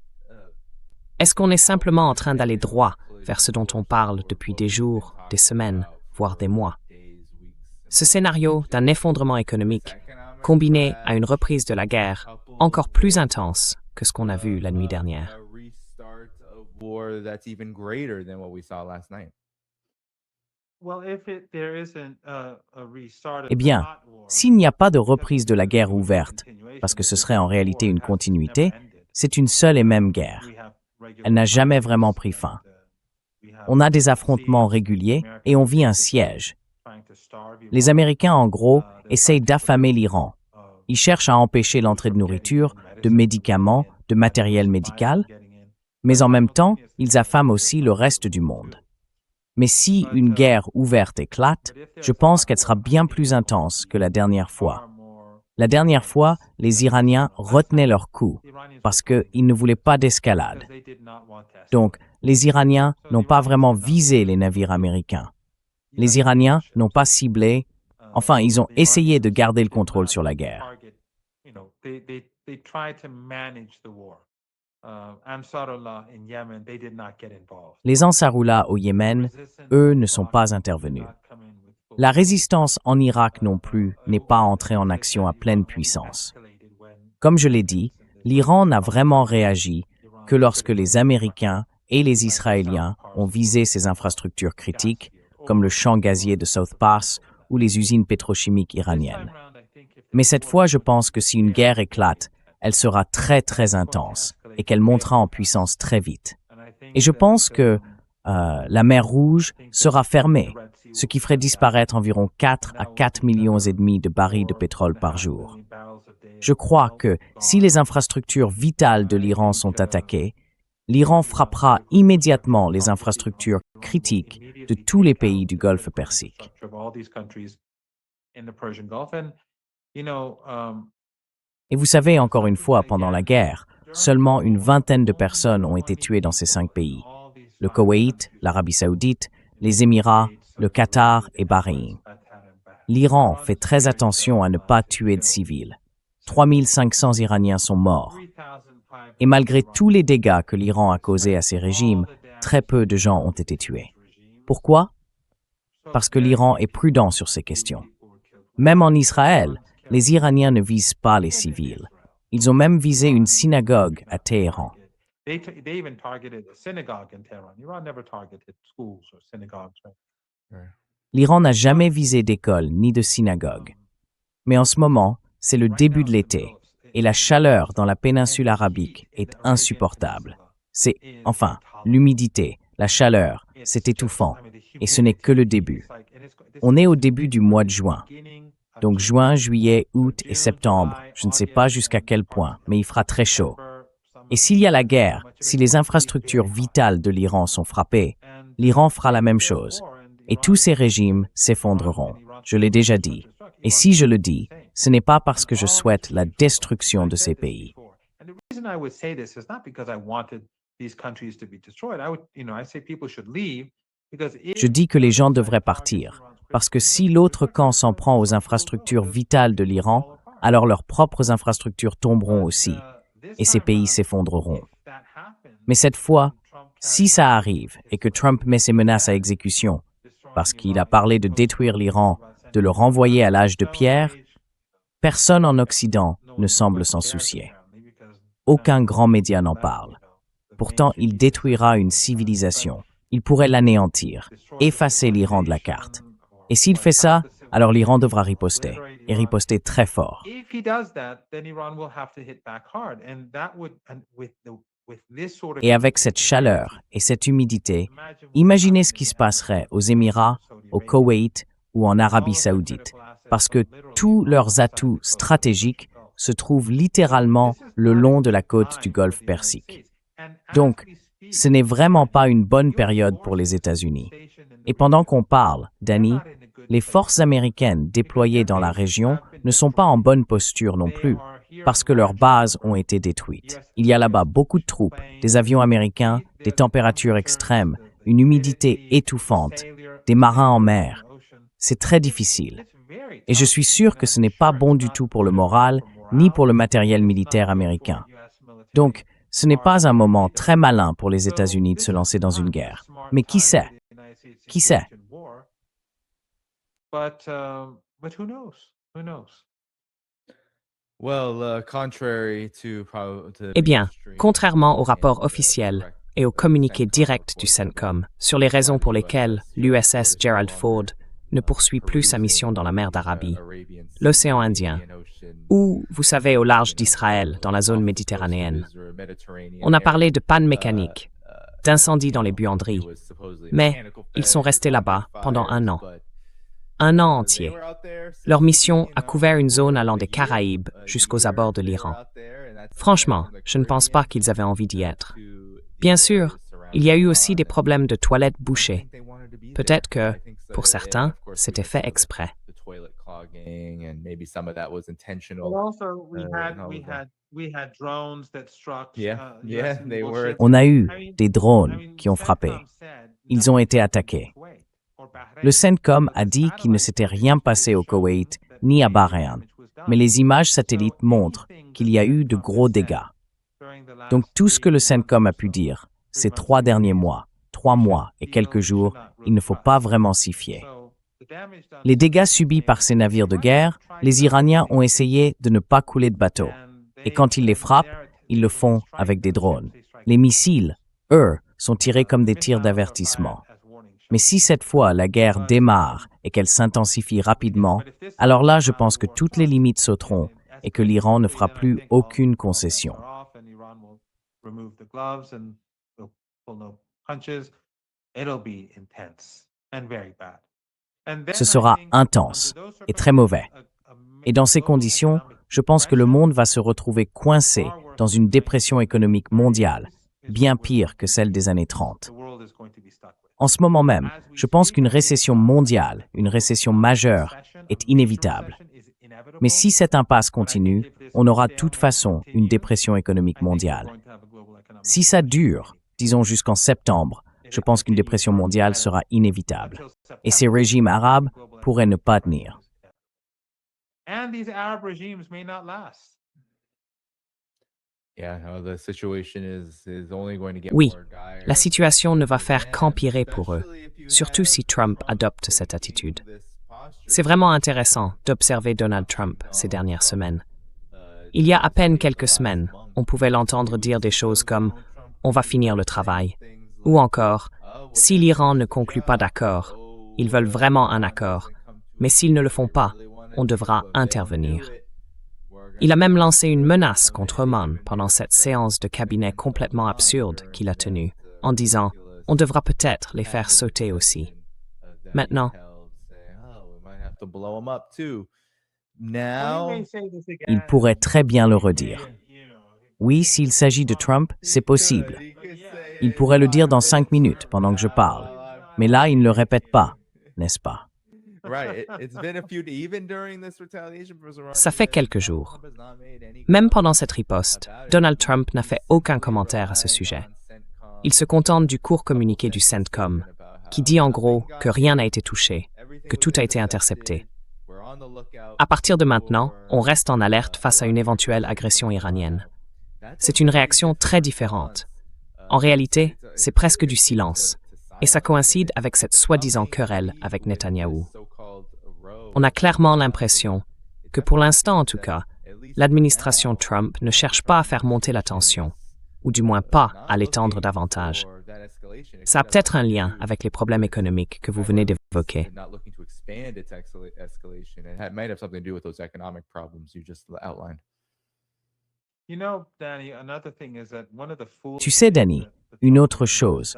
Est-ce qu'on est simplement en train d'aller droit vers ce dont on parle depuis des jours, des semaines, voire des mois? Ce scénario d'un effondrement économique, combiné à une reprise de la guerre encore plus intense que ce qu'on a vu la nuit dernière. Eh bien, s'il n'y a pas de reprise de la guerre ouverte, parce que ce serait en réalité une continuité, c'est une seule et même guerre. Elle n'a jamais vraiment pris fin. On a des affrontements réguliers et on vit un siège. Les Américains, en gros, essayent d'affamer l'Iran. Ils cherchent à empêcher l'entrée de nourriture, de médicaments, de matériel médical, mais en même temps, ils affament aussi le reste du monde. Mais si une guerre ouverte éclate, je pense qu'elle sera bien plus intense que la dernière fois. La dernière fois, les Iraniens retenaient leur coup parce qu'ils ne voulaient pas d'escalade. Donc, les Iraniens n'ont pas vraiment visé les navires américains. Les Iraniens n'ont pas ciblé, enfin, ils ont essayé de garder le contrôle sur la guerre. Les Ansarullah au Yémen, eux, ne sont pas intervenus. La résistance en Irak non plus n'est pas entrée en action à pleine puissance. Comme je l'ai dit, l'Iran n'a vraiment réagi que lorsque les Américains et les Israéliens ont visé ces infrastructures critiques, comme le champ gazier de South Pass ou les usines pétrochimiques iraniennes. Mais cette fois, je pense que si une guerre éclate, elle sera très très intense et qu'elle montera en puissance très vite. Et je pense que la mer Rouge sera fermée, ce qui ferait disparaître environ 4 à 4 millions et demi de barils de pétrole par jour. Je crois que si les infrastructures vitales de l'Iran sont attaquées, l'Iran frappera immédiatement les infrastructures critiques de tous les pays du Golfe Persique. Et vous savez, encore une fois, pendant la guerre, seulement une vingtaine de personnes ont été tuées dans ces 5 pays. Le Koweït, l'Arabie Saoudite, les Émirats, le Qatar et Bahreïn. L'Iran fait très attention à ne pas tuer de civils. 3500 Iraniens sont morts. Et malgré tous les dégâts que l'Iran a causés à ces régimes, très peu de gens ont été tués. Pourquoi? Parce que l'Iran est prudent sur ces questions. Même en Israël, les Iraniens ne visent pas les civils. Ils ont même visé une synagogue à Téhéran. L'Iran n'a jamais visé d'école ni de synagogue. Mais en ce moment, C'est le début de l'été, et la chaleur dans la péninsule arabique est insupportable. L'humidité, la chaleur, c'est étouffant, et ce n'est que le début. On est au début du mois de juin. Donc juin, juillet, août et septembre, je ne sais pas jusqu'à quel point, mais il fera très chaud. Et s'il y a la guerre, si les infrastructures vitales de l'Iran sont frappées, l'Iran fera la même chose. Et tous ces régimes s'effondreront. Je l'ai déjà dit. Et si je le dis, ce n'est pas parce que je souhaite la destruction de ces pays. Je dis que les gens devraient partir, parce que si l'autre camp s'en prend aux infrastructures vitales de l'Iran, alors leurs propres infrastructures tomberont aussi, et ces pays s'effondreront. Mais cette fois, si ça arrive et que Trump met ses menaces à exécution, parce qu'il a parlé de détruire l'Iran, de le renvoyer à l'âge de pierre, personne en Occident ne semble s'en soucier. Aucun grand média n'en parle. Pourtant, il détruira une civilisation. Il pourrait l'anéantir, effacer l'Iran de la carte. Et s'il fait ça, alors l'Iran devra riposter, et riposter très fort. Et avec cette chaleur et cette humidité, imaginez ce qui se passerait aux Émirats, au Koweït ou en Arabie Saoudite, parce que tous leurs atouts stratégiques se trouvent littéralement le long de la côte du Golfe Persique. Donc, ce n'est vraiment pas une bonne période pour les États-Unis. Et pendant qu'on parle, Danny, les forces américaines déployées dans la région ne sont pas en bonne posture non plus, parce que leurs bases ont été détruites. Il y a là-bas beaucoup de troupes, des avions américains, des températures extrêmes, une humidité étouffante, des marins en mer. C'est très difficile. Et je suis sûr que ce n'est pas bon du tout pour le moral, ni pour le matériel militaire américain. Donc, ce n'est pas un moment très malin pour les États-Unis de se lancer dans une guerre. Mais qui sait? Qui sait? Eh bien, contrairement au rapport officiel et au communiqué direct du CENTCOM sur les raisons pour lesquelles l'USS Gerald Ford ne poursuit plus sa mission dans la mer d'Arabie, l'océan Indien, ou, vous savez, au large d'Israël, dans la zone méditerranéenne. On a parlé de panne mécanique, d'incendies dans les buanderies, mais ils sont restés là-bas pendant 1 an. 1 an entier. Leur mission a couvert une zone allant des Caraïbes jusqu'aux abords de l'Iran. Franchement, je ne pense pas qu'ils avaient envie d'y être. Bien sûr, il y a eu aussi des problèmes de toilettes bouchées. Peut-être que, pour certains, c'était fait exprès. On a eu des drones qui ont frappé. Ils ont été attaqués. Le CENTCOM a dit qu'il ne s'était rien passé au Koweït ni à Bahreïn, mais les images satellites montrent qu'il y a eu de gros dégâts. Donc tout ce que le CENTCOM a pu dire, ces 3 derniers mois, 3 mois et quelques jours, il ne faut pas vraiment s'y fier. Les dégâts subis par ces navires de guerre, les Iraniens ont essayé de ne pas couler de bateaux. Et quand ils les frappent, ils le font avec des drones. Les missiles, eux, sont tirés comme des tirs d'avertissement. Mais si cette fois la guerre démarre et qu'elle s'intensifie rapidement, alors là, je pense que toutes les limites sauteront et que l'Iran ne fera plus aucune concession. Ce sera intense et très mauvais. Et dans ces conditions, je pense que le monde va se retrouver coincé dans une dépression économique mondiale, bien pire que celle des années 30. En ce moment même, je pense qu'une récession mondiale, une récession majeure, est inévitable. Mais si cette impasse continue, on aura de toute façon une dépression économique mondiale. Si ça dure, disons jusqu'en septembre, je pense qu'une dépression mondiale sera inévitable. Et ces régimes arabes pourraient ne pas tenir. Oui, la situation ne va faire qu'empirer pour eux, surtout si Trump adopte cette attitude. C'est vraiment intéressant d'observer Donald Trump ces dernières semaines. Il y a à peine quelques semaines, on pouvait l'entendre dire des choses comme « on va finir le travail » ou encore « si l'Iran ne conclut pas d'accord, ils veulent vraiment un accord, mais s'ils ne le font pas, on devra intervenir ». Il a même lancé une menace contre Oman pendant cette séance de cabinet complètement absurde qu'il a tenue, en disant « On devra peut-être les faire sauter aussi ». Maintenant, Il pourrait très bien le redire. Oui, s'il s'agit de Trump, c'est possible. Il pourrait le dire dans 5 minutes pendant que je parle. Mais là, il ne le répète pas, n'est-ce pas? ça fait quelques jours. Même pendant cette riposte, Donald Trump n'a fait aucun commentaire à ce sujet. Il se contente du court communiqué du CENTCOM, qui dit en gros que rien n'a été touché, que tout a été intercepté. À partir de maintenant, on reste en alerte face à une éventuelle agression iranienne. C'est une réaction très différente. En réalité, c'est presque du silence, et ça coïncide avec cette soi-disant querelle avec Netanyahou. On a clairement l'impression que pour l'instant en tout cas, l'administration Trump ne cherche pas à faire monter la tension, ou du moins pas à l'étendre davantage. Ça a peut-être un lien avec les problèmes économiques que vous venez d'évoquer. Tu sais, Danny, une autre chose,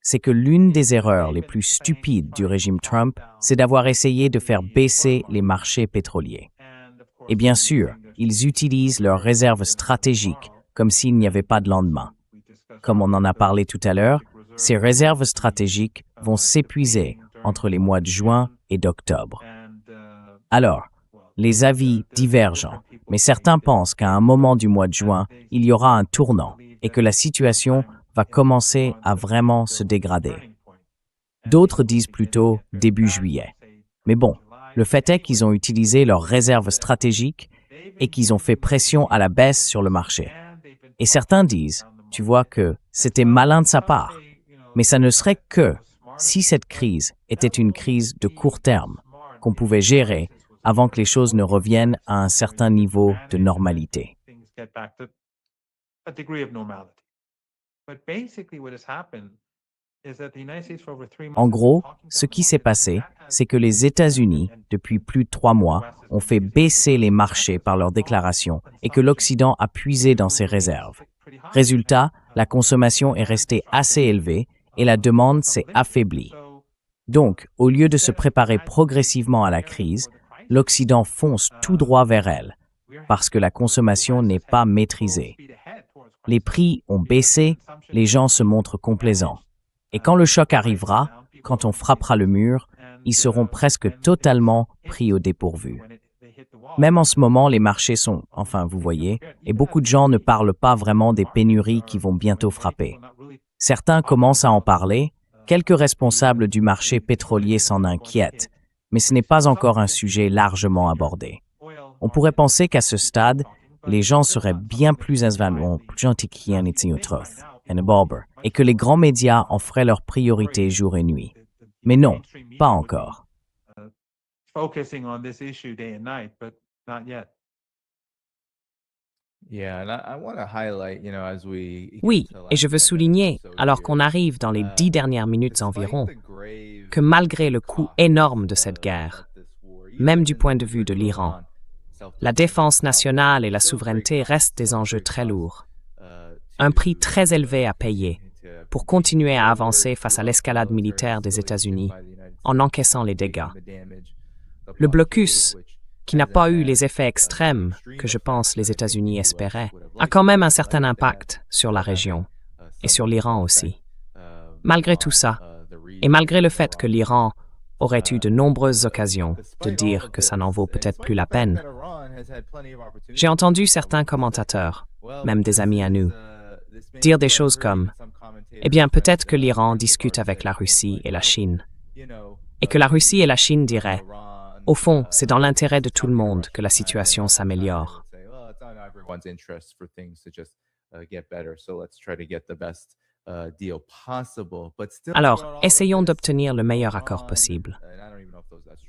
c'est que l'une des erreurs les plus stupides du régime Trump, c'est d'avoir essayé de faire baisser les marchés pétroliers. Et bien sûr, ils utilisent leurs réserves stratégiques comme s'il n'y avait pas de lendemain. Comme on en a parlé tout à l'heure, ces réserves stratégiques vont s'épuiser entre les mois de juin et d'octobre. Alors, les avis divergent, mais certains pensent qu'à un moment du mois de juin, il y aura un tournant et que la situation va commencer à vraiment se dégrader. D'autres disent plutôt début juillet. Mais bon, le fait est qu'ils ont utilisé leurs réserves stratégiques et qu'ils ont fait pression à la baisse sur le marché. Et certains disent, tu vois, que c'était malin de sa part. Mais ça ne serait que si cette crise était une crise de court terme, qu'on pouvait gérer avant que les choses ne reviennent à un certain niveau de normalité. En gros, ce qui s'est passé, c'est que les États-Unis, depuis plus de 3 mois, ont fait baisser les marchés par leurs déclarations et que l'Occident a puisé dans ses réserves. Résultat, la consommation est restée assez élevée et la demande s'est affaiblie. Donc, au lieu de se préparer progressivement à la crise, l'Occident fonce tout droit vers elle, parce que la consommation n'est pas maîtrisée. Les prix ont baissé, les gens se montrent complaisants. Et quand le choc arrivera, quand on frappera le mur, ils seront presque totalement pris au dépourvu. Même en ce moment, les marchés sont, enfin vous voyez, et beaucoup de gens ne parlent pas vraiment des pénuries qui vont bientôt frapper. Certains commencent à en parler, quelques responsables du marché pétrolier s'en inquiètent, mais ce n'est pas encore un sujet largement abordé. On pourrait penser qu'à ce stade, les gens seraient bien plus et que les grands médias en feraient leur priorité jour et nuit. Mais non, pas encore. Oui, et je veux souligner, alors qu'on arrive dans les 10 dernières minutes environ, que malgré le coût énorme de cette guerre, même du point de vue de l'Iran, la défense nationale et la souveraineté restent des enjeux très lourds. Un prix très élevé à payer pour continuer à avancer face à l'escalade militaire des États-Unis en encaissant les dégâts. Le blocus, qui n'a pas eu les effets extrêmes que je pense les États-Unis espéraient, a quand même un certain impact sur la région et sur l'Iran aussi. Malgré tout ça, et malgré le fait que l'Iran aurait eu de nombreuses occasions de dire que ça n'en vaut peut-être plus la peine, j'ai entendu certains commentateurs, même des amis à nous, dire des choses comme « Eh bien, peut-être que l'Iran discute avec la Russie et la Chine. » Et que la Russie et la Chine diraient « Au fond, c'est dans l'intérêt de tout le monde que la situation s'améliore. » Alors, essayons d'obtenir le meilleur accord possible.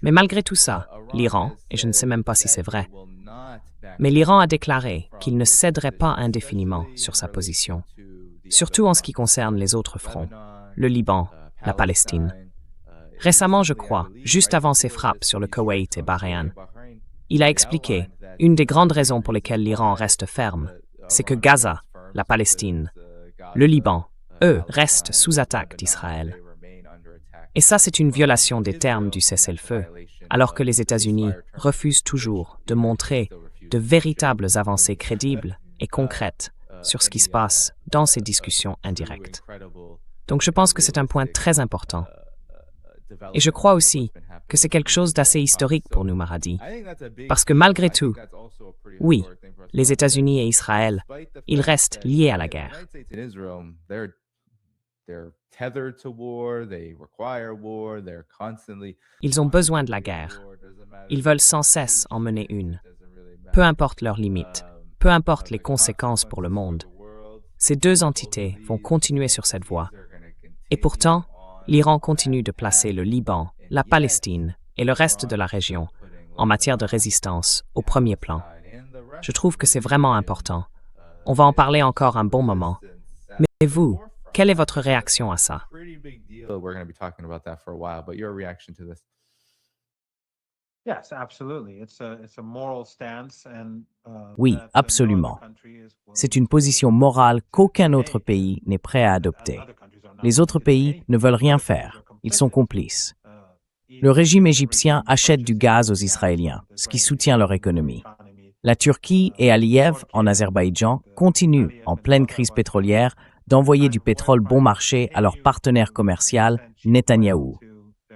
Mais malgré tout ça, l'Iran, et je ne sais même pas si c'est vrai, mais l'Iran a déclaré qu'il ne céderait pas indéfiniment sur sa position, surtout en ce qui concerne les autres fronts, le Liban, la Palestine. Récemment, je crois, juste avant ces frappes sur le Koweït et Bahreïn, Il a expliqué, une des grandes raisons pour lesquelles l'Iran reste ferme, c'est que Gaza, la Palestine, le Liban, eux, restent sous attaque d'Israël. Et ça, c'est une violation des termes du cessez-le-feu, alors que les États-Unis refusent toujours de montrer de véritables avancées crédibles et concrètes sur ce qui se passe dans ces discussions indirectes. Donc je pense que c'est un point très important. Et je crois aussi que c'est quelque chose d'assez historique pour nous, Maradi, parce que malgré tout, oui, les États-Unis et Israël, ils restent liés à la guerre. Ils ont besoin de la guerre. Ils veulent sans cesse en mener une. Peu importe leurs limites, peu importe les conséquences pour le monde. Ces deux entités vont continuer sur cette voie. Et pourtant, l'Iran continue de placer le Liban, la Palestine et le reste de la région en matière de résistance au premier plan. Je trouve que c'est vraiment important. On va en parler encore un bon moment. Mais vous, quelle est votre réaction à ça? Oui, absolument. C'est une position morale qu'aucun autre pays n'est prêt à adopter. Les autres pays ne veulent rien faire. Ils sont complices. Le régime égyptien achète du gaz aux Israéliens, ce qui soutient leur économie. La Turquie et Aliyev, en Azerbaïdjan, continuent, en pleine crise pétrolière, d'envoyer du pétrole bon marché à leur partenaire commercial, Netanyahou.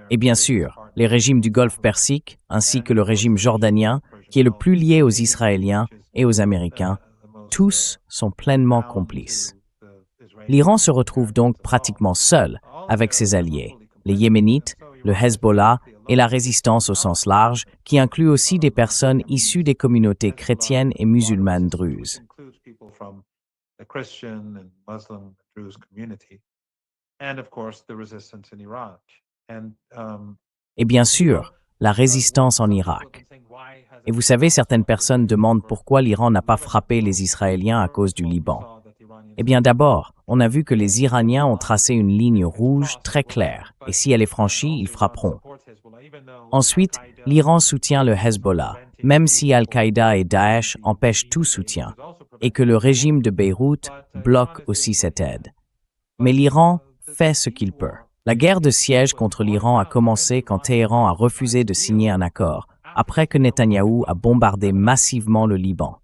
Et bien sûr, les régimes du Golfe Persique, ainsi que le régime jordanien, qui est le plus lié aux Israéliens et aux Américains, tous sont pleinement complices. L'Iran se retrouve donc pratiquement seul avec ses alliés, les Yéménites, le Hezbollah et la résistance au sens large, qui inclut aussi des personnes issues des communautés chrétiennes et musulmanes druzes. Et bien sûr, la résistance en Irak. Et vous savez, certaines personnes demandent pourquoi l'Iran n'a pas frappé les Israéliens à cause du Liban. Eh bien d'abord, on a vu que les Iraniens ont tracé une ligne rouge très claire, et si elle est franchie, ils frapperont. Ensuite, l'Iran soutient le Hezbollah, même si Al-Qaïda et Daesh empêchent tout soutien, et que le régime de Beyrouth bloque aussi cette aide. Mais l'Iran fait ce qu'il peut. La guerre de siège contre l'Iran a commencé quand Téhéran a refusé de signer un accord, après que Netanyahou a bombardé massivement le Liban.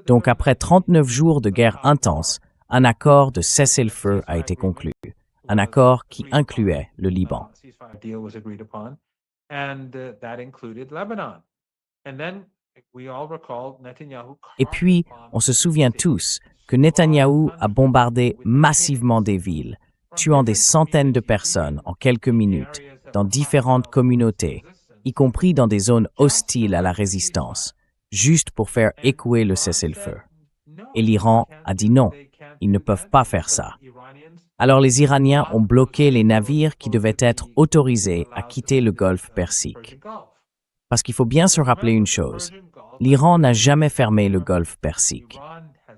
Donc après 39 jours de guerre intense, un accord de cessez-le-feu a été conclu, un accord qui incluait le Liban. Et puis, on se souvient tous que Netanyahou a bombardé massivement des villes, tuant des centaines de personnes en quelques minutes dans différentes communautés, y compris dans des zones hostiles à la résistance, juste pour faire écouer le cessez-le-feu. Et l'Iran a dit non, ils ne peuvent pas faire ça. Alors les Iraniens ont bloqué les navires qui devaient être autorisés à quitter le Golfe Persique. Parce qu'il faut bien se rappeler une chose, l'Iran n'a jamais fermé le Golfe Persique.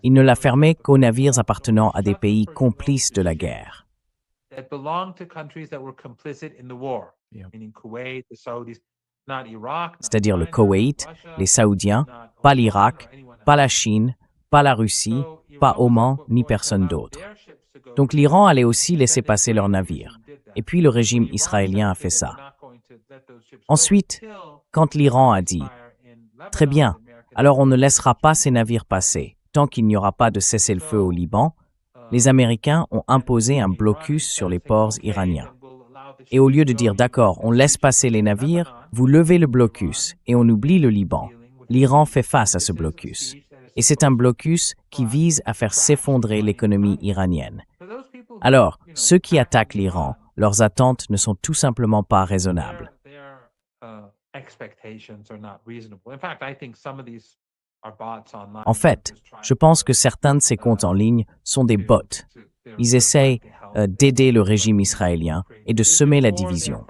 Il ne l'a fermé qu'aux navires appartenant à des pays complices de la guerre. C'est-à-dire le Koweït, les Saoudiens, pas l'Irak, pas la Chine, pas la Russie, pas Oman, ni personne d'autre. Donc l'Iran allait aussi laisser passer leurs navires. Et puis le régime israélien a fait ça. Ensuite, quand l'Iran a dit « Très bien, alors on ne laissera pas ces navires passer tant qu'il n'y aura pas de cessez-le-feu au Liban », les Américains ont imposé un blocus sur les ports iraniens. Et au lieu de dire « D'accord, on laisse passer les navires », vous levez le blocus et on oublie le Liban. L'Iran fait face à ce blocus. Et c'est un blocus qui vise à faire s'effondrer l'économie iranienne. Alors, ceux qui attaquent l'Iran, leurs attentes ne sont tout simplement pas raisonnables. En fait, je pense que certains de ces comptes en ligne sont des bots. Ils essayent d'aider le régime israélien et de semer la division.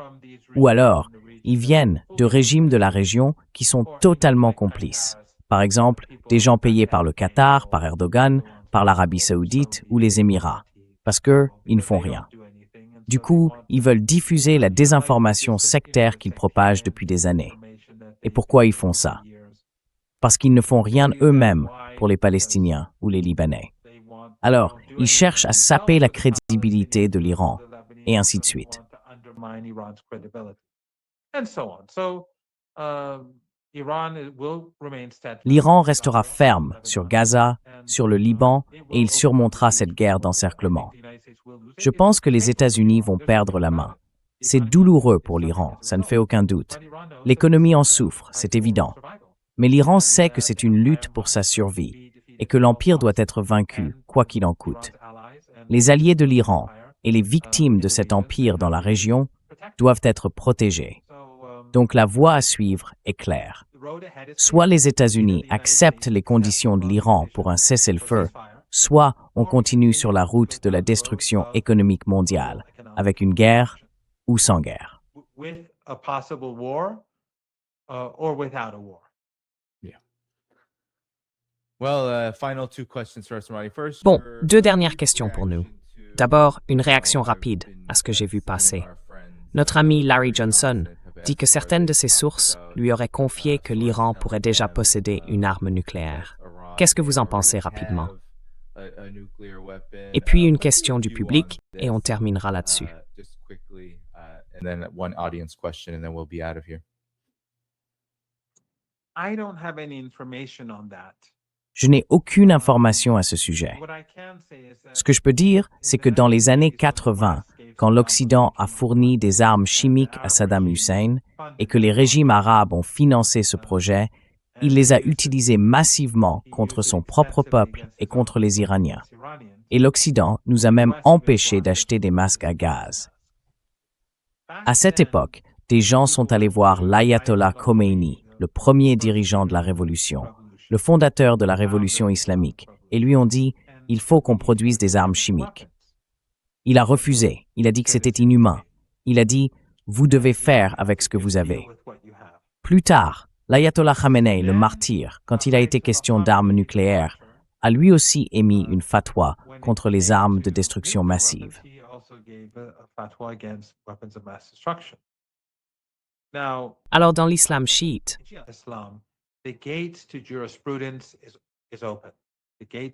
Ou alors, ils viennent de régimes de la région qui sont totalement complices. Par exemple, des gens payés par le Qatar, par Erdogan, par l'Arabie saoudite ou les Émirats, parce qu'eux, ils ne font rien. Du coup, ils veulent diffuser la désinformation sectaire qu'ils propagent depuis des années. Et pourquoi ils font ça? Parce qu'ils ne font rien eux-mêmes pour les Palestiniens ou les Libanais. Alors, ils cherchent à saper la crédibilité de l'Iran, et ainsi de suite. L'Iran restera ferme sur Gaza, sur le Liban, et il surmontera cette guerre d'encerclement. Je pense que les États-Unis vont perdre la main. C'est douloureux pour l'Iran, ça ne fait aucun doute. L'économie en souffre, c'est évident. Mais l'Iran sait que c'est une lutte pour sa survie et que l'Empire doit être vaincu, quoi qu'il en coûte. Les alliés de l'Iran et les victimes de cet empire dans la région doivent être protégés. Donc la voie à suivre est claire. Soit les États-Unis acceptent les conditions de l'Iran pour un cessez-le-feu, soit on continue sur la route de la destruction économique mondiale, avec une guerre ou sans guerre. Bon, deux dernières questions pour nous. D'abord, une réaction rapide à ce que j'ai vu passer. Notre ami Larry Johnson dit que certaines de ses sources lui auraient confié que l'Iran pourrait déjà posséder une arme nucléaire. Qu'est-ce que vous en pensez rapidement? Et puis une question du public, et on terminera là-dessus. Je n'ai aucune information à ce sujet. Ce que je peux dire, c'est que dans les années 80, quand l'Occident a fourni des armes chimiques à Saddam Hussein et que les régimes arabes ont financé ce projet, il les a utilisés massivement contre son propre peuple et contre les Iraniens. Et l'Occident nous a même empêchés d'acheter des masques à gaz. À cette époque, des gens sont allés voir l'Ayatollah Khomeini, le premier dirigeant de la révolution, le fondateur de la révolution islamique, et lui ont dit « il faut qu'on produise des armes chimiques ». Il a refusé, il a dit que c'était inhumain. Il a dit « vous devez faire avec ce que vous avez ». Plus tard, l'Ayatollah Khamenei, le martyr, quand il a été question d'armes nucléaires, a lui aussi émis une fatwa contre les armes de destruction massive. Alors dans l'islam chiite,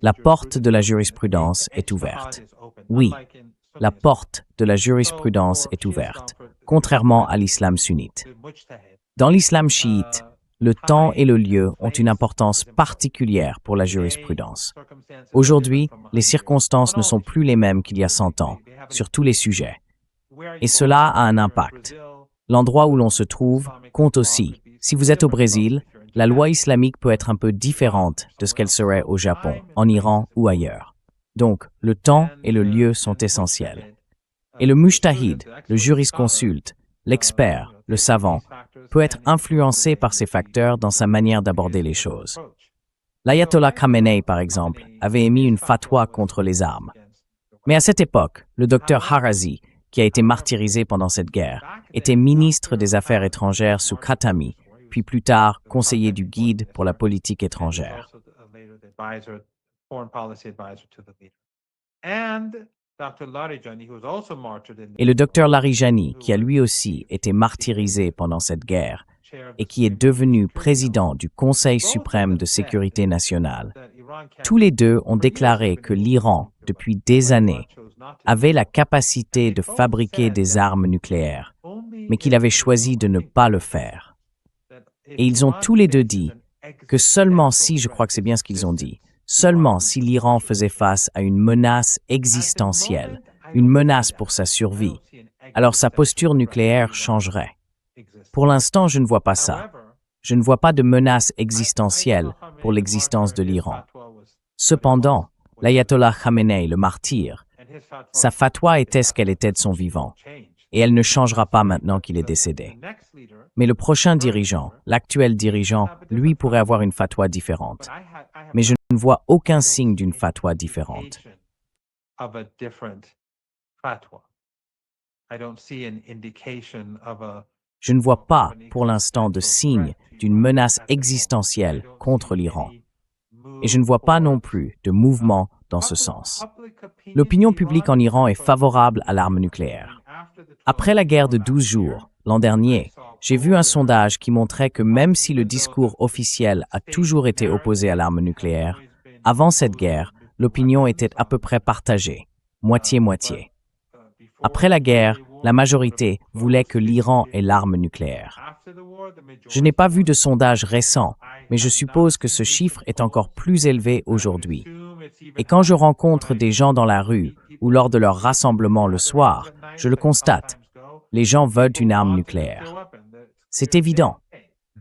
la porte de la jurisprudence est ouverte. Oui, la porte de la jurisprudence est ouverte, contrairement à l'islam sunnite. Dans l'islam chiite, le temps et le lieu ont une importance particulière pour la jurisprudence. Aujourd'hui, les circonstances ne sont plus les mêmes qu'il y a 100 ans, sur tous les sujets. Et cela a un impact. L'endroit où l'on se trouve compte aussi. Si vous êtes au Brésil, la loi islamique peut être un peu différente de ce qu'elle serait au Japon, en Iran ou ailleurs. Donc, le temps et le lieu sont essentiels. Et le mujtahid, le jurisconsulte, l'expert, le savant, peut être influencé par ces facteurs dans sa manière d'aborder les choses. L'Ayatollah Khamenei, par exemple, avait émis une fatwa contre les armes. Mais à cette époque, le docteur Harazi, qui a été martyrisé pendant cette guerre, était ministre des Affaires étrangères sous Khatami, puis plus tard conseiller du guide pour la politique étrangère. Et le docteur Larijani, qui a lui aussi été martyrisé pendant cette guerre et qui est devenu président du Conseil suprême de sécurité nationale, tous les deux ont déclaré que l'Iran, depuis des années, avait la capacité de fabriquer des armes nucléaires, mais qu'il avait choisi de ne pas le faire. Et ils ont tous les deux dit que seulement si, je crois que c'est bien ce qu'ils ont dit, seulement si l'Iran faisait face à une menace existentielle, une menace pour sa survie, alors sa posture nucléaire changerait. Pour l'instant, je ne vois pas ça. Je ne vois pas de menace existentielle pour l'existence de l'Iran. Cependant, l'Ayatollah Khamenei, le martyr, sa fatwa était ce qu'elle était de son vivant, et elle ne changera pas maintenant qu'il est décédé. Mais le prochain dirigeant, l'actuel dirigeant, lui pourrait avoir une fatwa différente. Mais je ne vois aucun signe d'une fatwa différente. Je ne vois pas, pour l'instant, de signe d'une menace existentielle contre l'Iran. Et je ne vois pas non plus de mouvement dans ce sens. L'opinion publique en Iran est favorable à l'arme nucléaire. Après la guerre de 12 jours, l'an dernier, j'ai vu un sondage qui montrait que même si le discours officiel a toujours été opposé à l'arme nucléaire, avant cette guerre, l'opinion était à peu près partagée, moitié-moitié. Après la guerre, la majorité voulait que l'Iran ait l'arme nucléaire. Je n'ai pas vu de sondage récent, mais je suppose que ce chiffre est encore plus élevé aujourd'hui. Et quand je rencontre des gens dans la rue ou lors de leur rassemblement le soir, je le constate. Les gens veulent une arme nucléaire. C'est évident.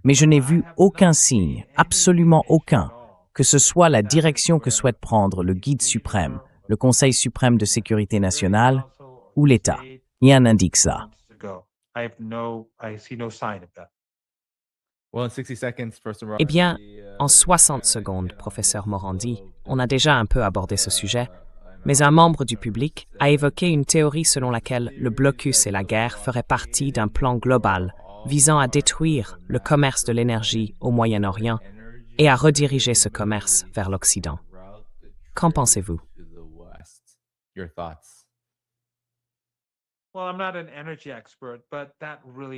Mais je n'ai vu aucun signe, absolument aucun, que ce soit la direction que souhaite prendre le guide suprême, le Conseil suprême de sécurité nationale ou l'État. Rien n'indique ça. Eh bien, en 60 secondes, professeur Morandi, on a déjà un peu abordé ce sujet, mais un membre du public a évoqué une théorie selon laquelle le blocus et la guerre feraient partie d'un plan global visant à détruire le commerce de l'énergie au Moyen-Orient et à rediriger ce commerce vers l'Occident. Qu'en pensez-vous?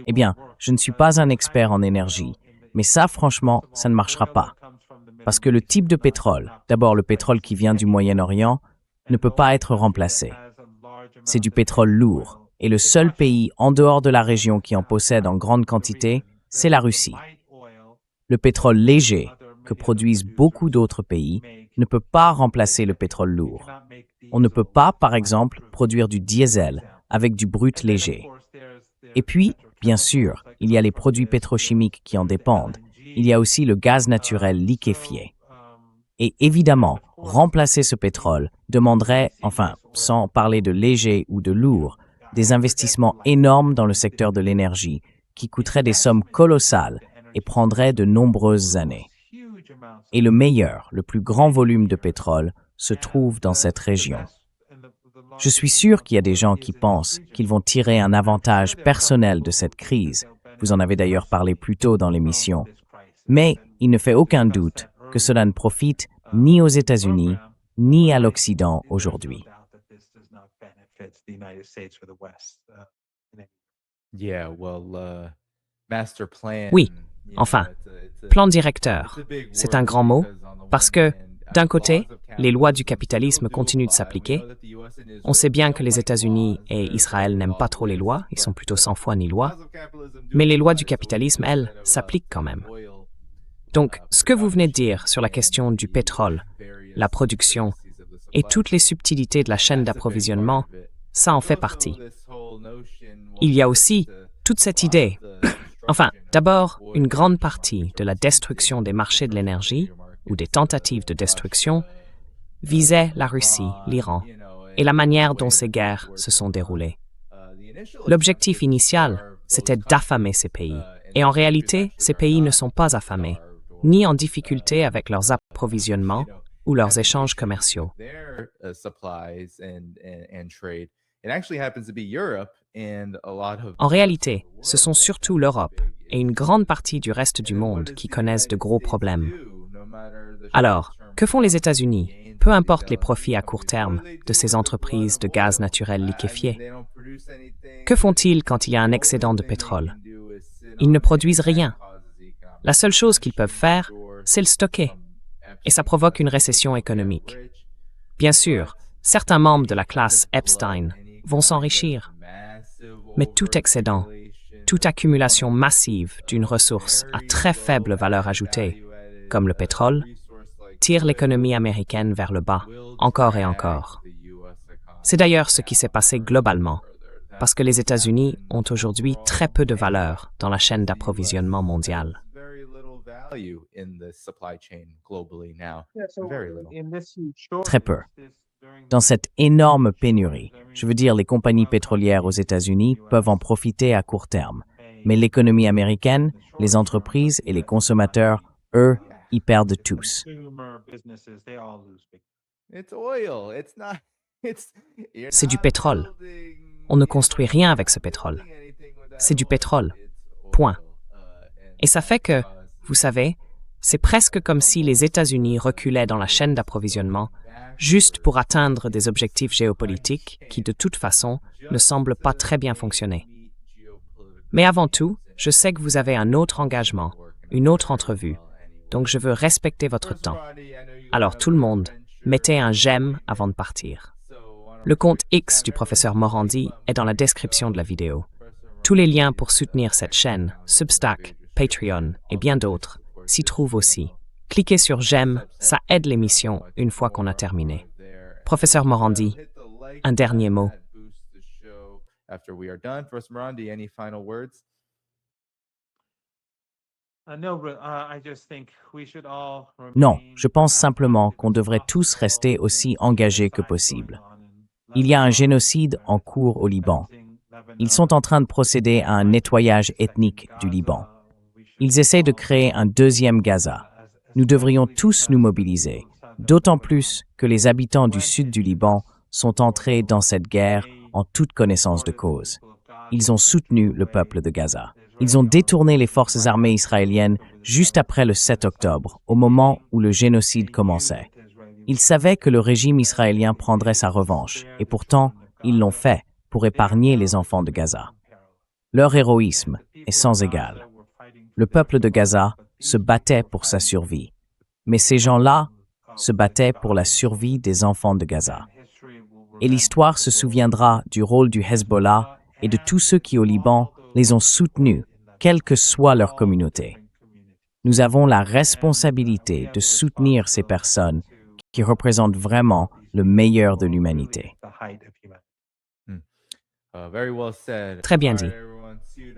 Eh bien, je ne suis pas un expert en énergie, mais ça, franchement, ça ne marchera pas. Parce que le type de pétrole, d'abord le pétrole qui vient du Moyen-Orient, ne peut pas être remplacé. C'est du pétrole lourd, et le seul pays en dehors de la région qui en possède en grande quantité, c'est la Russie. Le pétrole léger, que produisent beaucoup d'autres pays, ne peut pas remplacer le pétrole lourd. On ne peut pas, par exemple, produire du diesel avec du brut léger. Et puis, bien sûr, il y a les produits pétrochimiques qui en dépendent. Il y a aussi le gaz naturel liquéfié. Et évidemment, remplacer ce pétrole demanderait, enfin, sans parler de léger ou de lourd, des investissements énormes dans le secteur de l'énergie qui coûteraient des sommes colossales et prendraient de nombreuses années. Et le meilleur, le plus grand volume de pétrole se trouve dans cette région. Je suis sûr qu'il y a des gens qui pensent qu'ils vont tirer un avantage personnel de cette crise. Vous en avez d'ailleurs parlé plus tôt dans l'émission. Mais il ne fait aucun doute que cela ne profite ni aux États-Unis, ni à l'Occident aujourd'hui. Oui, enfin, plan directeur, c'est un grand mot, parce que, d'un côté, les lois du capitalisme continuent de s'appliquer. On sait bien que les États-Unis et Israël n'aiment pas trop les lois, ils sont plutôt sans foi ni loi, mais les lois du capitalisme, elles, s'appliquent quand même. Donc, ce que vous venez de dire sur la question du pétrole, la production et toutes les subtilités de la chaîne d'approvisionnement, ça en fait partie. Il y a aussi toute cette idée. Enfin, d'abord, une grande partie de la destruction des marchés de l'énergie, ou des tentatives de destruction, visait la Russie, l'Iran, et la manière dont ces guerres se sont déroulées. L'objectif initial, c'était d'affamer ces pays. Et en réalité, ces pays ne sont pas affamés, ni en difficulté avec leurs approvisionnements ou leurs échanges commerciaux. En réalité, ce sont surtout l'Europe et une grande partie du reste du monde qui connaissent de gros problèmes. Alors, que font les États-Unis, peu importe les profits à court terme de ces entreprises de gaz naturel liquéfié? Que font-ils quand il y a un excédent de pétrole? Ils ne produisent rien. La seule chose qu'ils peuvent faire, c'est le stocker. Et ça provoque une récession économique. Bien sûr, certains membres de la classe Epstein vont s'enrichir. Mais tout excédent, toute accumulation massive d'une ressource à très faible valeur ajoutée, comme le pétrole, tire l'économie américaine vers le bas, encore et encore. C'est d'ailleurs ce qui s'est passé globalement, parce que les États-Unis ont aujourd'hui très peu de valeur dans la chaîne d'approvisionnement mondiale. Très peu. Dans cette énorme pénurie, je veux dire les compagnies pétrolières aux États-Unis peuvent en profiter à court terme, mais l'économie américaine, les entreprises et les consommateurs, eux, y perdent tous. C'est du pétrole. On ne construit rien avec ce pétrole. C'est du pétrole. Point. Et ça fait que, vous savez, c'est presque comme si les États-Unis reculaient dans la chaîne d'approvisionnement juste pour atteindre des objectifs géopolitiques qui, de toute façon, ne semblent pas très bien fonctionner. Mais avant tout, je sais que vous avez un autre engagement, une autre entrevue, donc je veux respecter votre temps. Alors tout le monde, mettez un j'aime avant de partir. Le compte X du professeur Morandi est dans la description de la vidéo. Tous les liens pour soutenir cette chaîne, Substack, Patreon et bien d'autres s'y trouvent aussi. Cliquez sur j'aime, ça aide l'émission une fois qu'on a terminé. Professeur Morandi, un dernier mot. Non, je pense simplement qu'on devrait tous rester aussi engagés que possible. Il y a un génocide en cours au Liban. Ils sont en train de procéder à un nettoyage ethnique du Liban. Ils essaient de créer un deuxième Gaza. Nous devrions tous nous mobiliser, d'autant plus que les habitants du sud du Liban sont entrés dans cette guerre en toute connaissance de cause. Ils ont soutenu le peuple de Gaza. Ils ont détourné les forces armées israéliennes juste après le 7 octobre, au moment où le génocide commençait. Ils savaient que le régime israélien prendrait sa revanche, et pourtant, ils l'ont fait pour épargner les enfants de Gaza. Leur héroïsme est sans égal. Le peuple de Gaza se battait pour sa survie, mais ces gens-là se battaient pour la survie des enfants de Gaza. Et l'histoire se souviendra du rôle du Hezbollah et de tous ceux qui au Liban les ont soutenus, quelle que soit leur communauté. Nous avons la responsabilité de soutenir ces personnes qui représentent vraiment le meilleur de l'humanité. Très bien dit.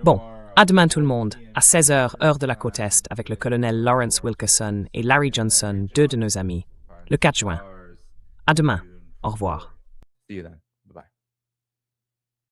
Bon, à demain tout le monde, à 16h, heure de la côte Est, avec le colonel Lawrence Wilkerson et Larry Johnson, deux de nos amis, le 4 juin. À demain. Au revoir. See you then.